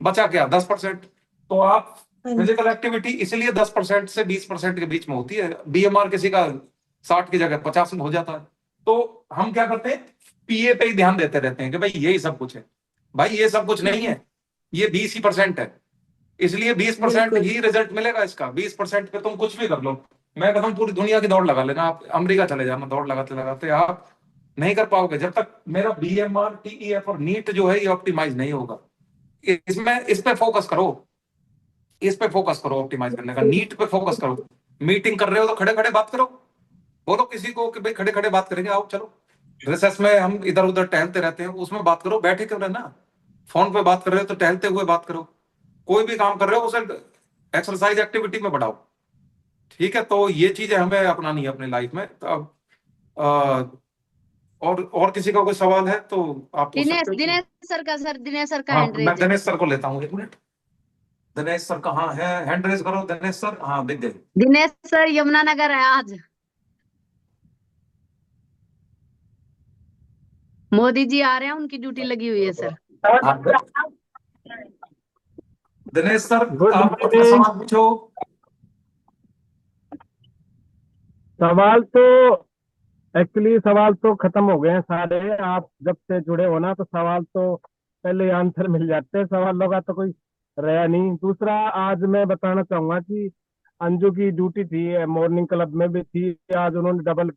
बचा क्या 10%। तो आप फिजिकल एक्टिविटी इसलिए 10% से 20% के बीच में होती है। बीएमआर किसी का 60 की जगह 50 में हो जाता है। तो हम क्या करते हैं, पीए पे ही ध्यान देते रहते हैं कि भाई यही सब कुछ है। भाई ये सब कुछ नहीं है, ये 20% है। इसलिए 20% बिल्कुल। ही रिजल्ट मिलेगा इसका। 20% पे तुम कुछ भी कर लो। मैं कहता हूँ पूरी दुनिया की दौड़ लगा लेना, आप अमेरिका चले जाना, दौड़ लगाते लगाते आप नहीं कर पाओगे जब तक मेरा बीएमआर, टीईएफ और नीट जो है ये ऑप्टिमाइज नहीं होगा। इसमें इस पे फोकस करो, इस पे फोकस करो, ऑप्टिमाइज करने का। नीट पे फोकस करो। मीटिंग कर रहे हो तो खड़े खड़े बात करो, बोलो किसी को कि भाई खड़े खड़े बात करेंगे, आओ चलो। रिसेस में हम इधर उधर टहलते रहते हैं, उसमें बात करो, बैठे क्यों रहना। फोन पे बात कर रहे हो तो टहलते हुए बात करो। कोई भी काम कर रहे हो उसे एक्सरसाइज एक्टिविटी में बढ़ाओ। ठीक है, तो ये चीजें हमें अपनानी है अपनी लाइफ में। तो अब और किसी का कोई सवाल है तो आप पूछ दिनेश सकते हो। दिनेश सर का, सर दिनेश सर का हाँ, हैंड मैं रेज है। दिनेश सर को लेता हूँ, एक मिनट। दिनेश सर कहाँ है? हैंड रेज करो दिनेश सर। हाँ, दिख गए। दिनेश सर यमुनानगर है आज। मोदी जी आ रहे हैं, उनकी ड्यूटी लगी हुई है सर। हाँ, दिनेश सर गुड आप अपना मॉर्निंग। सवाल पूछो। सवाल तो एक्चुअली सवाल तो खत्म हो गए हैं सारे। आप जब से जुड़े हो ना तो सवाल तो पहले ही आंसर मिल जाते हैं, सवालों का तो कोई रहा नहीं। दूसरा, आज मैं बताना चाहूंगा कि अंजू की ड्यूटी थी, मॉर्निंग क्लब में भी थी, आज उन्होंने डबल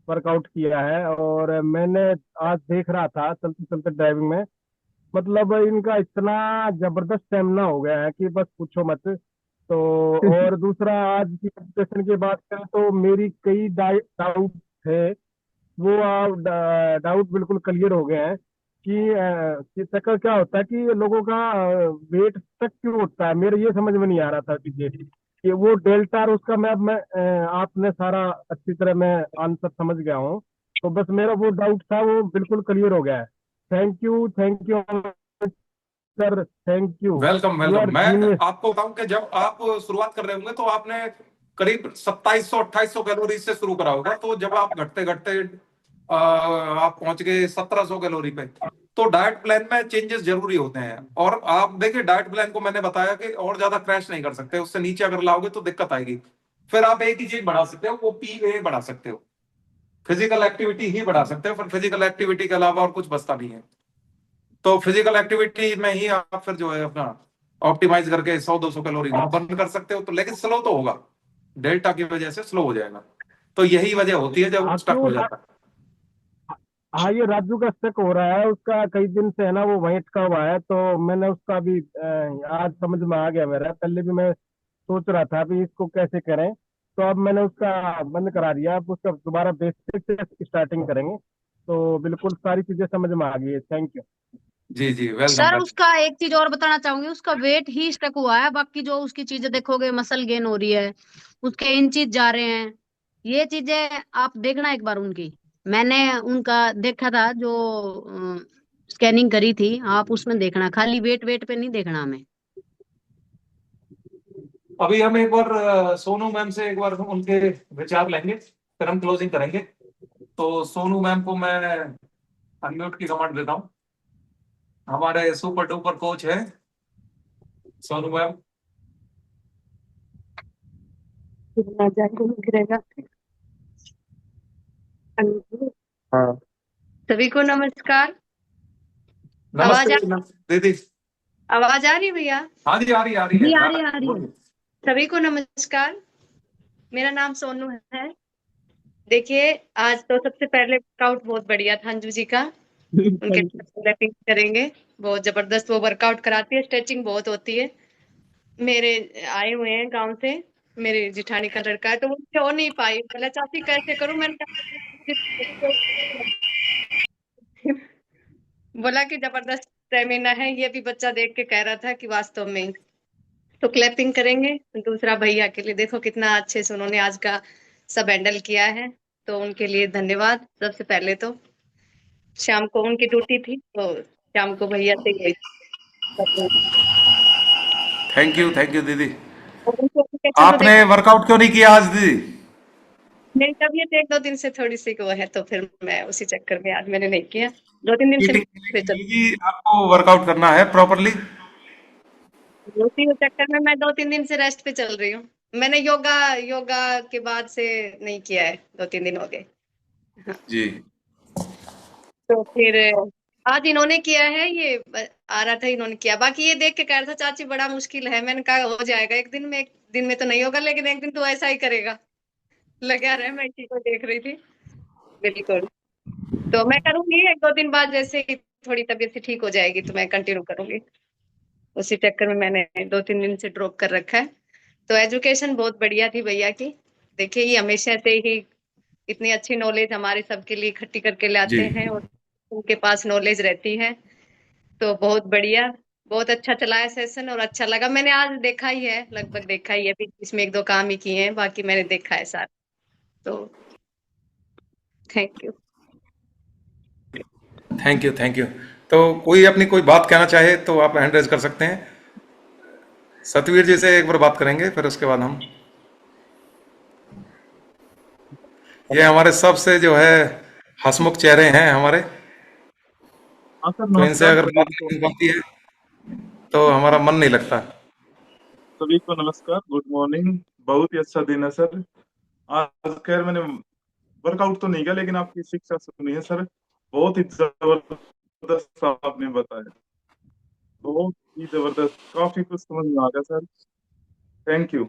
वर्कआउट किया है। और मैंने आज देख रहा था चलते चलते ड्राइविंग में, मतलब इनका इतना जबरदस्त स्टेमिना हो गया है कि बस पूछो मत। तो और दूसरा, आज की सेशन की बात करें तो मेरी कई डाउट थे, वो डाउट बिल्कुल क्लियर हो गए हैं कि चक्कर क्या होता है कि लोगों का वेट तक क्यों होता है। मेरे ये समझ में नहीं आ रहा था कि वो डेल्टा और उसका मैं आपने सारा अच्छी तरह मैं आंसर समझ गया हूँ। तो बस मेरा वो डाउट था, वो बिल्कुल क्लियर हो गया है। Thank you sir, thank you. Welcome you welcome. आर मैं जीनियस। आपको बताऊं कि जब आप शुरुआत कर रहे होंगे तो आपने करीब 2700-2800 कैलोरी से शुरू करा होगा। तो जब आप घटते घटते आप पहुंच गए 1700 कैलोरी पे, तो डाइट प्लान में चेंजेस जरूरी होते हैं। और आप देखिए, डाइट प्लान को मैंने बताया कि और ज्यादा क्रैश नहीं कर सकते, उससे नीचे अगर लाओगे तो दिक्कत आएगी। फिर आप एक ही चीज बढ़ा सकते हो, वो पीए बढ़ा सकते हो, फिजिकल एक्टिविटी ही बढ़ा सकते हो। फिर फिजिकल एक्टिविटी के अलावा और कुछ बचता नहीं है। तो फिजिकल एक्टिविटी में ही आप फिर जो है अपना ऑप्टिमाइज करके 100-200 कैलोरी बर्न कर सकते हो। तो लेकिन स्लो तो होगा, डेल्टा की वजह से स्लो हो जाएगा। तो यही वजह होती है जब स्टक क्यों? हो जाता है। हाँ, ये राजू का स्टक हो रहा है, उसका कई दिन से है ना, वो वहीं अटका हुआ है। तो मैंने उसका भी आज समझ में आ गया मेरा। पहले भी मैं सोच रहा था भी इसको कैसे करें, तो अब मैंने उसका बंद करा दिया। अब उसका दोबारा बेसिक से स्टार्टिंग करेंगे। तो बिल्कुल सारी चीजें समझ में आ गई है। Thank you. जी जी, वेलकम सर वेलकम। उसका एक चीज और बताना चाहूंगी, उसका वेट ही स्टक हुआ है, बाकी जो उसकी चीजें देखोगे, मसल गेन हो रही है, उसके इंचीज जा रहे हैं। ये चीजें आप देखना एक बार उनकी। मैंने उनका देखा था जो स्कैनिंग करी थी, आप उसमें देखना, खाली वेट वेट पे नहीं देखना हमें। अभी हम एक बार सोनू मैम से एक बार उनके विचार लेंगे, फिर हम क्लोजिंग करेंगे। तो सोनू मैम को मैं अनम्यूट की कमांड देता हूँ। हमारे सुपर डुपर कोच है सोनू मैम। हाँ, सभी को नमस्कार। आवाज नमस्ते दीदी। आवाज आ रही है भैया? हाँ जी, आ रही है जी आ रही है, आ रही है। बोलिए। सभी को नमस्कार। मेरा नाम सोनू है। देखिए, आज तो सबसे पहले वर्कआउट बहुत बढ़िया था अंजू जी का। उनके क्लैपिंग करेंगे। बहुत जबरदस्त वो वर्कआउट कराती है, स्ट्रेचिंग बहुत होती है। मेरे आए हुए हैं गांव से, मेरे जिठानी का लड़का है, तो वो हो नहीं पाई। बोला चाची कैसे करूं, मैंने बोला कि जबरदस्त स्टेमिना है। ये भी बच्चा देख के कह रहा था कि वास्तव में। तो क्लैपिंग करेंगे। दूसरा भैया के लिए देखो कितना अच्छे से उन्होंने आज का सब हैंडल किया है, तो उनके लिए धन्यवाद। सबसे पहले तो शाम को उनकी ड्यूटी थी, तो शाम को भैया से गई। थैंक यू दीदी। तो आपने वर्कआउट क्यों नहीं किया आज दीदी? मेरी तबीयत एक दो दिन से थोड़ी सी वो है, तो फिर मैं उसी चक्कर में आज मैंने नहीं किया। 2-3 दिन से मीटिंग फिर चल। आपको वर्कआउट करना है प्रॉपरली। उसी चक्कर में मैं 2-3 दिन से रेस्ट पे चल रही हूँ। मैंने योगा योगा के बाद से नहीं किया है, 2-3 दिन हो गए। हाँ, जी तो फिर आज इन्होंने किया है, ये आ रहा था इन्होंने किया। बाकी ये देख के कह रहा था चाची बड़ा मुश्किल है। मैंने कहा हो जाएगा एक दिन में तो नहीं होगा, लेकिन एक दिन तो ऐसा ही करेगा। लगा रहे, मैं इसी को देख रही थी। बिल्कुल। तो मैं करूंगी 1-2 दिन बाद, जैसे ही थोड़ी तबीयत से ठीक हो जाएगी तो मैं कंटिन्यू करूंगी। उसी चक्कर में मैंने 2-3 दिन से ड्रॉप कर रखा है। तो एजुकेशन बहुत बढ़िया थी भैया की। देखिए ये हमेशा से ही इतनी अच्छी नॉलेज हमारे सबके लिए इकट्ठी करके जी लाते हैं, और उनके पास नॉलेज रहती है। तो बहुत बढ़िया, बहुत अच्छा चला है सेशन, और अच्छा लगा। मैंने आज देखा ही है, लगभग देखा ही है, बीच इसमें 1-2 काम ही किए हैं, बाकी मैंने देखा है सारा। तो thank you. Thank you thank you. तो कोई अपनी कोई बात कहना चाहे तो आप हैंड रेज कर सकते हैं। सतवीर जी से एक बार बात करेंगे, फिर उसके बाद हम, ये हमारे सबसे जो है हंसमुख चेहरे हैं हमारे, हाँ सर, तो इनसे नमस्कार अगर सभी बात को। नहीं बनती है तो हमारा मन नहीं लगता। सभी को नमस्कार, गुड मॉर्निंग। बहुत ही अच्छा दिन है सर। आज खैर मैंने वर्कआउट तो नहीं किया, लेकिन आपकी शिक्षा सुनी है सर। बहुत ही जबरदस्त आपने बताया, बहुत ही जबरदस्त, काफी कुछ समझ में आ गया sir. Thank you.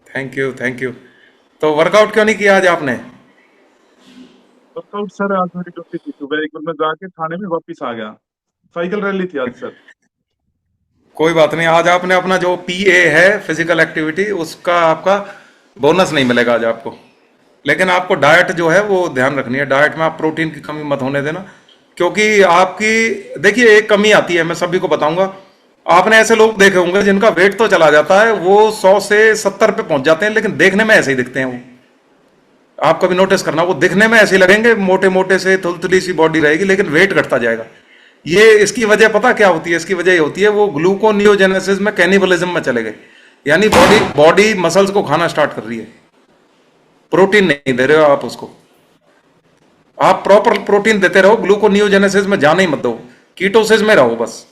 Thank you thank you. तो वर्कआउट क्यों नहीं किया आज आपने? वर्कआउट सर, आज मेरी ड्यूटी थी सुबह, एक बार मैं जाके थाने में वापिस आ गया। साइकिल रैली थी आज सर। कोई बात नहीं, आज आपने अपना जो पीए है फिजिकल एक्टिविटी, उसका आपका बोनस नहीं मिलेगा आज आपको। लेकिन आपको डाइट जो है वो ध्यान रखनी है, डाइट में आप प्रोटीन की कमी मत होने देना, क्योंकि आपकी देखिए एक कमी आती है, मैं सभी को बताऊंगा। आपने ऐसे लोग देखे होंगे जिनका वेट तो चला जाता है, वो 100 से 70 पे पहुंच जाते हैं, लेकिन देखने में ऐसे ही दिखते हैं वो। आप कभी नोटिस करना, वो दिखने में ऐसे ही लगेंगे, मोटे मोटे से थुलथुली सी बॉडी रहेगी, लेकिन वेट घटता जाएगा। ये इसकी वजह पता क्या होती है? इसकी वजह ये होती है वो ग्लूकोनियोजेनेसिस में, कैनिबलिज्म में चले गए, यानी बॉडी बॉडी मसल्स को खाना स्टार्ट कर रही है, प्रोटीन नहीं दे रहे हो आप उसको। आप प्रॉपर प्रोटीन देते रहो, ग्लूकोनियोजेनेसिस में जाने ही मत दो, कीटोसिस में रहो बस।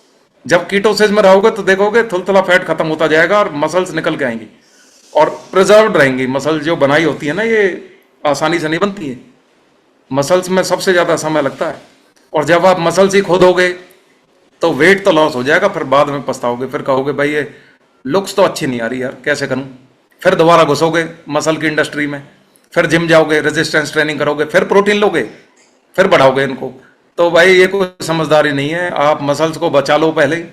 जब कीटोसिस में रहोगे तो देखोगे थुलथुला फैट खत्म होता जाएगा और मसल्स निकल के आएंगी और प्रिजर्व्ड रहेंगी। मसल जो बनाई होती है ना, ये आसानी से नहीं बनती है, मसल्स में सबसे ज्यादा समय लगता है। और जब आप मसल्स ही खोदोगे तो वेट तो लॉस हो जाएगा, फिर बाद में पछताओगे, फिर कहोगे भाई ये लुक्स तो अच्छी नहीं आ रही यार, कैसे करूं। फिर दोबारा घुसोगे मसल की इंडस्ट्री में, फिर जिम जाओगे, रेजिस्टेंस ट्रेनिंग करोगे, फिर प्रोटीन लोगे, फिर बढ़ाओगे इनको। तो भाई ये कोई समझदारी नहीं है। आप मसल्स को बचा लो पहले ही,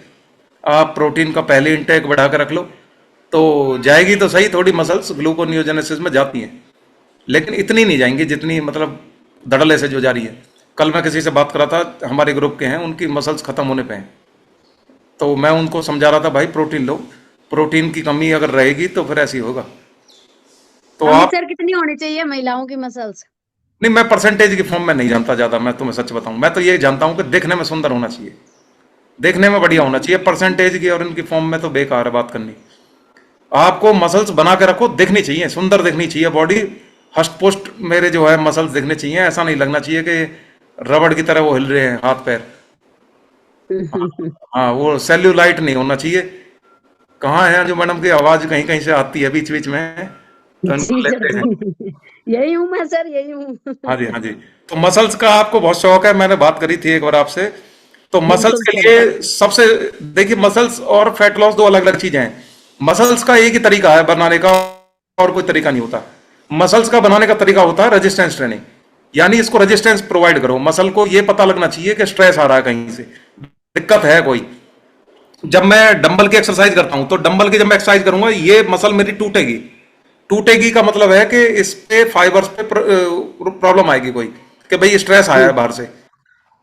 आप प्रोटीन का पहले इंटेक बढ़ा कर रख लो, तो जाएगी तो सही, थोड़ी मसल्स ग्लूकोनियोजेनेसिस में जाती हैं, लेकिन इतनी नहीं जाएंगी जितनी मतलब धड़ल्ले से जो जा रही है। कल मैं किसी से बात कर रहा था, हमारे ग्रुप के हैं, उनकी मसल्स खत्म होने पे हैं, तो मैं उनको समझा रहा था भाई प्रोटीन लो, प्रोटीन की कमी अगर रहेगी तो फिर ऐसी होगा। तो आप, सर कितनी होनी चाहिए महिलाओं की मसल्स? नहीं मैं परसेंटेज की फॉर्म में नहीं जानता ज्यादा, मैं तुम्हें सच बताऊं, मैं तो ये जानता हूं कि देखने में सुंदर होना चाहिए, देखने में बढ़िया होना चाहिए। परसेंटेज की और इनकी फॉर्म में तो बेकार है बात करनी। आपको मसल्स बना के रखो, दिखनी चाहिए, सुंदर दिखनी चाहिए बॉडी, हष्ट पुष्ट मेरे जो है मसल्स दिखने चाहिए। ऐसा नहीं लगना चाहिए कि रबड़ की तरह वो हिल रहे हैं हाथ पैर। हाँ, वो सेल्यूलाइट नहीं होना चाहिए। कहाँ है जो मैडम की आवाज कहीं कहीं से आती है बीच बीच में, तो इनको जी लेते हैं। सर, यही हूँ मैं सर, यही हूँ। हाँ जी हाँ जी। तो मसल्स का आपको बहुत शौक है, मैंने बात करी थी एक बार आपसे। तो मसल्स बिल्कुल के सर। लिए सबसे, देखिए मसल्स और फैट लॉस दो अलग अलग चीजें हैं। मसल्स का एक ही तरीका है बनाने का, और कोई तरीका नहीं होता। मसल्स का बनाने का तरीका होता है रेजिस्टेंस ट्रेनिंग, यानी इसको रेजिस्टेंस प्रोवाइड करो। मसल को ये पता लगना चाहिए कि स्ट्रेस आ रहा है, कहीं से दिक्कत है कोई। जब मैं डंबल की एक्सरसाइज करता हूं तो डंबल की जब मैं एक्सरसाइज करूंगा, ये मसल मेरी टूटेगी। टूटेगी का मतलब है कि इस पे फाइबर्स पे प्रॉब्लम आएगी कोई, कि भाई स्ट्रेस आया है बाहर से।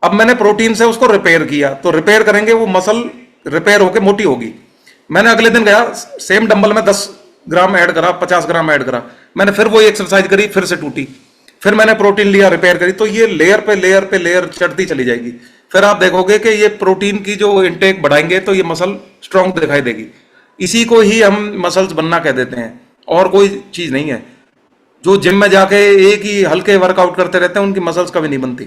अब मैंने प्रोटीन से उसको रिपेयर किया, तो रिपेयर करेंगे वो मसल, रिपेयर होके मोटी होगी। मैंने अगले दिन गया, सेम डंबल में 10 ग्राम ऐड करा, 50 ग्राम ऐड करा, मैंने फिर वो एक्सरसाइज करी, फिर से टूटी। फिर मैंने प्रोटीन लिया, रिपेयर करी, तो ये लेयर पे लेयर पे लेयर चढ़ती चली जाएगी। फिर आप देखोगे कि ये प्रोटीन की जो इंटेक बढ़ाएंगे तो ये मसल स्ट्रांग दिखाई देगी। इसी को ही हम मसल्स बनना कह देते हैं, और कोई चीज नहीं है। जो जिम में जाके एक ही हल्के वर्कआउट करते रहते हैं, उनकी मसल्स कभी नहीं बनती।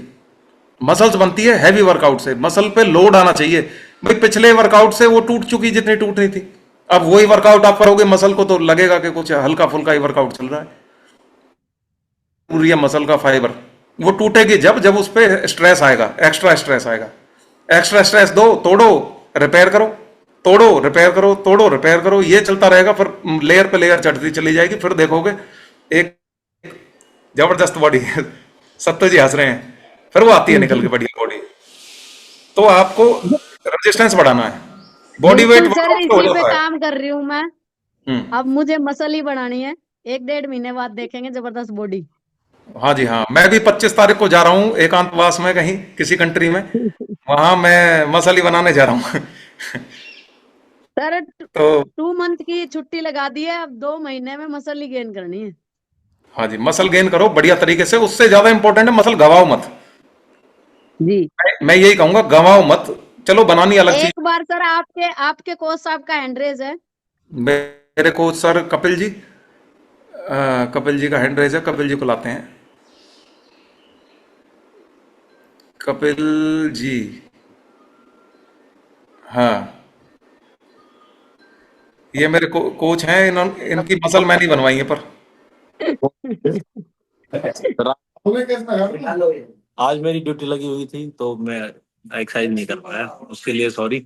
मसल्स बनती है हैवी वर्कआउट से, मसल पे लोड आना चाहिए। भाई पिछले वर्कआउट से वो टूट चुकी जितनी टूटनी थी। अब वही वर्कआउट आप करोगे मसल को तो लगेगा कि कुछ हल्का फुल्का ही वर्कआउट चल रहा है। पूरी मसल का फाइबर वो टूटेगी जब जब उस पर स्ट्रेस आएगा, एक्स्ट्रा स्ट्रेस आएगा। एक्स्ट्रा स्ट्रेस दो, तोड़ो, रिपेयर करो, तोड़ो, रिपेयर करो, तोड़ो, रिपेयर करो, ये चलता रहेगा। फिर लेयर पे लेयर चढ़ती चली जाएगी। फिर देखोगे एक जबरदस्त बॉडी है। सत्य जी हंस रहे हैं। फिर वो आती है निकल के बढ़िया बॉडी। तो आपको रेजिस्टेंस बढ़ाना है, बॉडी वेट बिल्कुल सर, हो इसी पे जाता है। काम कर रही हूँ मैं। अब मुझे मसल ही बढ़ानी है। 1-1.5 महीने बाद देखेंगे जबरदस्त बॉडी। हाँ जी हाँ, मैं भी 25 तारीख को जा रहा हूँ एकांतवास में, कहीं किसी कंट्री में। वहां मैं मसल ही बनाने जा रहा हूँ। सर तो 2 मंथ की छुट्टी लगा दी है, अब 2 महीने में मसल ही गेन करनी है। हाँ जी, मसल गेन करो बढ़िया तरीके से। उससे ज्यादा इंपॉर्टेंट है मसल गवाओ मत। जी। मैं यही कहूंगा, गवाओ मत। चलो बनानी अलग चीज। एक बार सर आपके आपके कोच साहब का हैंड रेज है। मेरे कोच सर कपिल जी, कपिल जी का हैंड रेज है। कपिल जी को लाते हैं। कपिल जी, हाँ, ये मेरे कोच हैं। इनकी मसल मैंने बनवाई है पर। आज मेरी ड्यूटी लगी हुई थी तो मैं एक्सरसाइज नहीं कर पाया, उसके लिए सॉरी।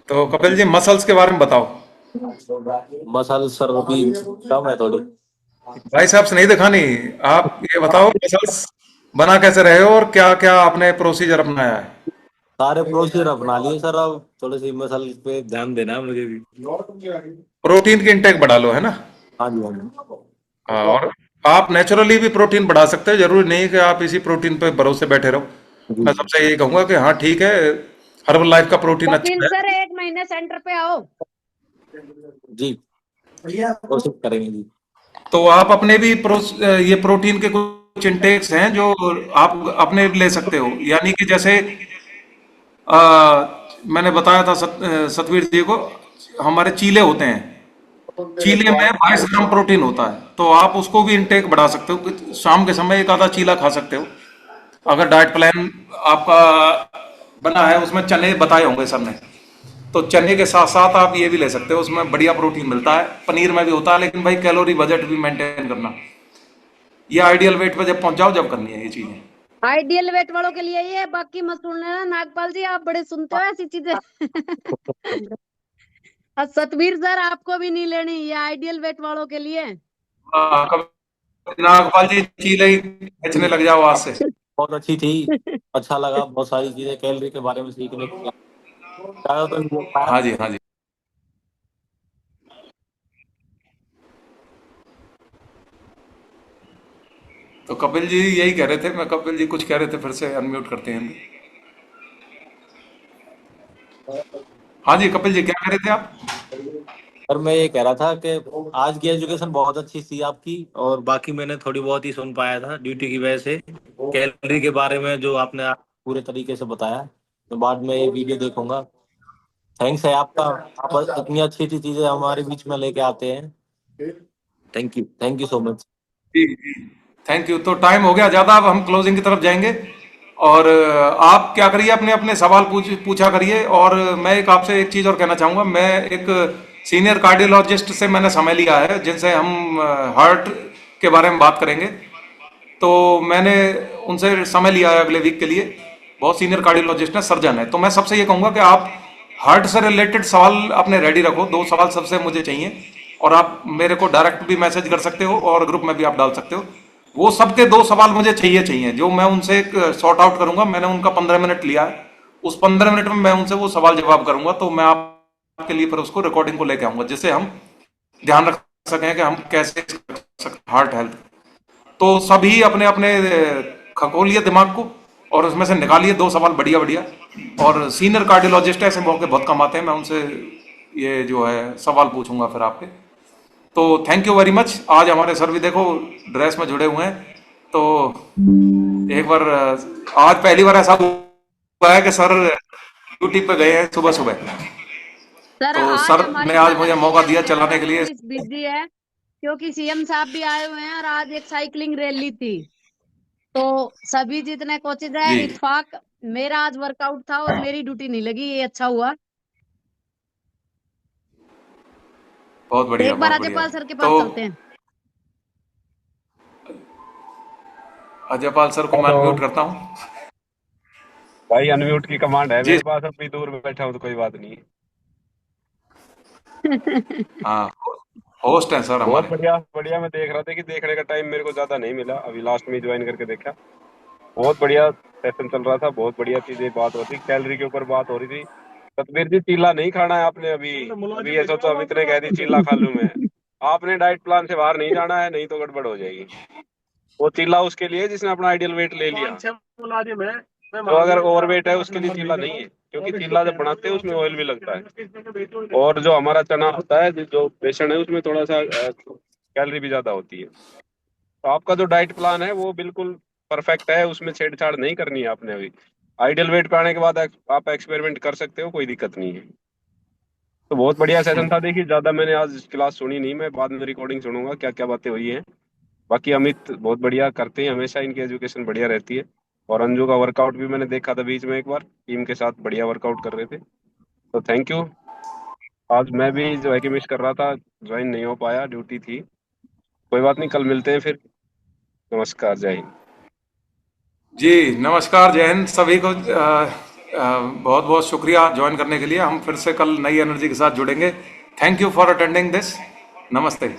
तो कपिल जी मसल्स के बारे में बताओ। मसल सर अभी कम है थोड़ी। भाई साहब से नहीं दिखानी, आप ये बताओ मसल्स बना कैसे रहे हो और क्या क्या आपने प्रोसीजर अपनाया है। सारे प्रोसीजर अपना लिए सर, अब थोड़ी सी मसल पे ध्यान देना है मुझे भी। प्रोटीन की इंटेक बढ़ा लो, है ना। हाँ जी हाँ जी। हाँ, और आप नेचुरली भी प्रोटीन बढ़ा सकते हो। जरूरी नहीं कि आप इसी प्रोटीन पे भरोसे बैठे रहो। मैं सबसे यही कहूंगा कि हाँ ठीक है, हर्बल लाइफ का प्रोटीन कपिल अच्छा है। सर 1 महीने सेंटर पे आओ। जी कोशिश करेंगे जी। तो आप अपने भी ये प्रोटीन के कुछ इंटेक्स हैं जो आप अपने ले सकते हो। यानी कि जैसे मैंने बताया था सतवीर जी को, हमारे चीले होते हैं। चीले में 22 ग्राम प्रोटीन होता है, तो आप उसको भी इंटेक बढ़ा सकते हो। शाम के समय एक आधा चीला खा सकते हो। अगर डाइट प्लान आपका बना है, उसमें चने बताए होंगे सर ने, तो चने के साथ साथ आप ये भी ले सकते हो। उसमें बढ़िया प्रोटीन मिलता है। पनीर में भी होता है, लेकिन भाई कैलोरी बजट भी मेंटेन करना। ये आइडियल वेट पे जब पहुंच जाओ जब करनी है ये चीजें। आइडियल वेट वालों के लिए ये, बाकी मत सुन लेना। नागपाल जी आप बड़े सुनते हो ऐसी चीजें। और सतवीर सर आपको भी नहीं लेनी, ये आइडियल वेट वालों के लिए। नागपाल जी चीले ही बेचने लग जाओ आज से। बहुत अच्छी थी, अच्छा लगा। बहुत सारी चीजें कैलोरी के बारे में सीखने को मिला। हाँ जी हाँ जी। तो कपिल जी यही कह रहे थे। मैं कपिल जी कुछ कह रहे थे, फिर से अनम्यूट करते हैं। हाँ जी कपिल जी, क्या कह रहे थे आप। पर मैं ये कह रहा था कि आज की एजुकेशन बहुत अच्छी थी आपकी, और बाकी मैंने थोड़ी बहुत ही सुन पाया था ड्यूटी की वजह से। कैलोरी के बारे में जो आपने पूरे तरीके से बताया, तो बाद में ये वीडियो देखूंगा। थैंक्स है आपका, आप इतनी अच्छी अच्छी चीजें हमारे बीच में लेके आते हैं। Thank you so much. जी जी, थैंक यू। तो टाइम हो गया ज्यादा, अब हम क्लोजिंग की तरफ जाएंगे। और आप क्या करिए, अपने अपने सवाल पूछा करिए। और मैं एक आपसे एक चीज और कहना चाहूंगा। मैं एक सीनियर कार्डियोलॉजिस्ट से मैंने समय लिया है, जिनसे हम हार्ट के बारे में बात करेंगे। तो मैंने उनसे समय लिया है अगले वीक के लिए। बहुत सीनियर कार्डियोलॉजिस्ट है, सर्जन है। तो मैं सबसे ये कहूंगा कि आप हार्ट से रिलेटेड सवाल अपने रेडी रखो। 2 सवाल सबसे मुझे चाहिए, और आप मेरे को डायरेक्ट भी मैसेज कर सकते हो और ग्रुप में भी आप डाल सकते हो। वो सबके 2 सवाल मुझे चाहिए, जो मैं उनसे सॉर्ट आउट करूंगा। मैंने उनका 15 मिनट लिया है, उस 15 मिनट में मैं उनसे वो सवाल जवाब करूंगा। तो मैं आपके लिए फिर उसको रिकॉर्डिंग को लेके आऊंगा, जिससे हम ध्यान रख सकें कि हम कैसे हार्ट हेल्थ। तो सभी अपने अपने खगोलिए दिमाग को, और उसमें से निकालिए 2 सवाल बढ़िया बढ़िया। और सीनियर कार्डियोलॉजिस्ट ऐसे मौके बहुत कम आते हैं, मैं उनसे ये जो है सवाल पूछूंगा फिर आपके। तो थैंक यू वेरी मच। आज हमारे सर भी देखो ड्रेस में जुड़े हुए हैं। तो एक बार आज पहली बार ऐसा हुआ है कि सर ड्यूटी पे गए हैं सुबह सुबह। सर तो आज सर हमारी ने आज मुझे मौका दिया चलाने के लिए। बिजी है, क्योंकि सीएम साहब भी आए हुए हैं और आज एक साइकिलिंग रैली थी। तो सभी जितने कोचेज है, जी। इत्तेफाक मेरा आज वर्कआउट था और मेरी ड्यूटी नहीं लगी, ये अच्छा हुआ। बहुत बढ़िया, एक बार बहुत बढ़िया। अजयपाल सर के पास तो चलते हैं। अजयपाल सर को मैं हेलो। अनम्यूट करता हूँ। भाई अनम्यूट की कमांड है जी। मेरे पास, अभी दूर में बैठा हूँ तो कोई बात नहीं है। हाँ, होस्ट हैं सर बहुत हमारे। बढ़िया बढ़िया। मैं देख रहा था कि देखने का टाइम मेरे को ज्यादा नहीं मिला, अभी लास्ट में ज्वाइन करके देखा। बहुत बढ़िया सेशन चल रहा था, बहुत बढ़िया चीजें बात हो रही थी, कैलोरी के ऊपर बात हो रही थी। सतबीर जी, चीला नहीं खाना है आपने अभी। अभी ये सोचो अमित ने कह दी चीला खा लूं मैं। आपने डाइट प्लान से बाहर नहीं जाना है, नहीं तो गड़बड़ हो जाएगी। वो चीला उसके लिए जिसने अपना आइडियल वेट ले लिया। तो अगर ओवरवेट है उसके लिए चीला नहीं है, क्योंकि चीला जब बनाते हैं उसमें ऑयल भी लगता है, और जो हमारा चना होता है, जो बेसन है, उसमें थोड़ा सा कैलोरी भी ज्यादा होती है। तो आपका जो डाइट प्लान है वो बिल्कुल परफेक्ट है, उसमें छेड़छाड़ नहीं करनी है आपने अभी। आइडियल वेट पे आने के बाद आप एक्सपेरिमेंट कर सकते हो, कोई दिक्कत नहीं है। तो बहुत बढ़िया सेशन था। देखिए ज्यादा मैंने आज क्लास सुनी नहीं, मैं बाद में रिकॉर्डिंग सुनूंगा क्या क्या बातें हुई हैं। बाकी अमित बहुत बढ़िया करते हैं, हमेशा इनकी एजुकेशन बढ़िया रहती है। और अंजू का वर्कआउट भी मैंने देखा था बीच में, एक बार टीम के साथ बढ़िया वर्कआउट कर रहे थे। तो थैंक यू। आज मैं भी जो है कि मिस कर रहा था, ज्वाइन नहीं हो पाया, ड्यूटी थी। कोई बात नहीं, कल मिलते हैं फिर। नमस्कार, जय हिंद। जी नमस्कार, जय हिंद सभी को। बहुत बहुत शुक्रिया ज्वाइन करने के लिए। हम फिर से कल नई एनर्जी के साथ जुड़ेंगे। Thank you for attending this. नमस्ते।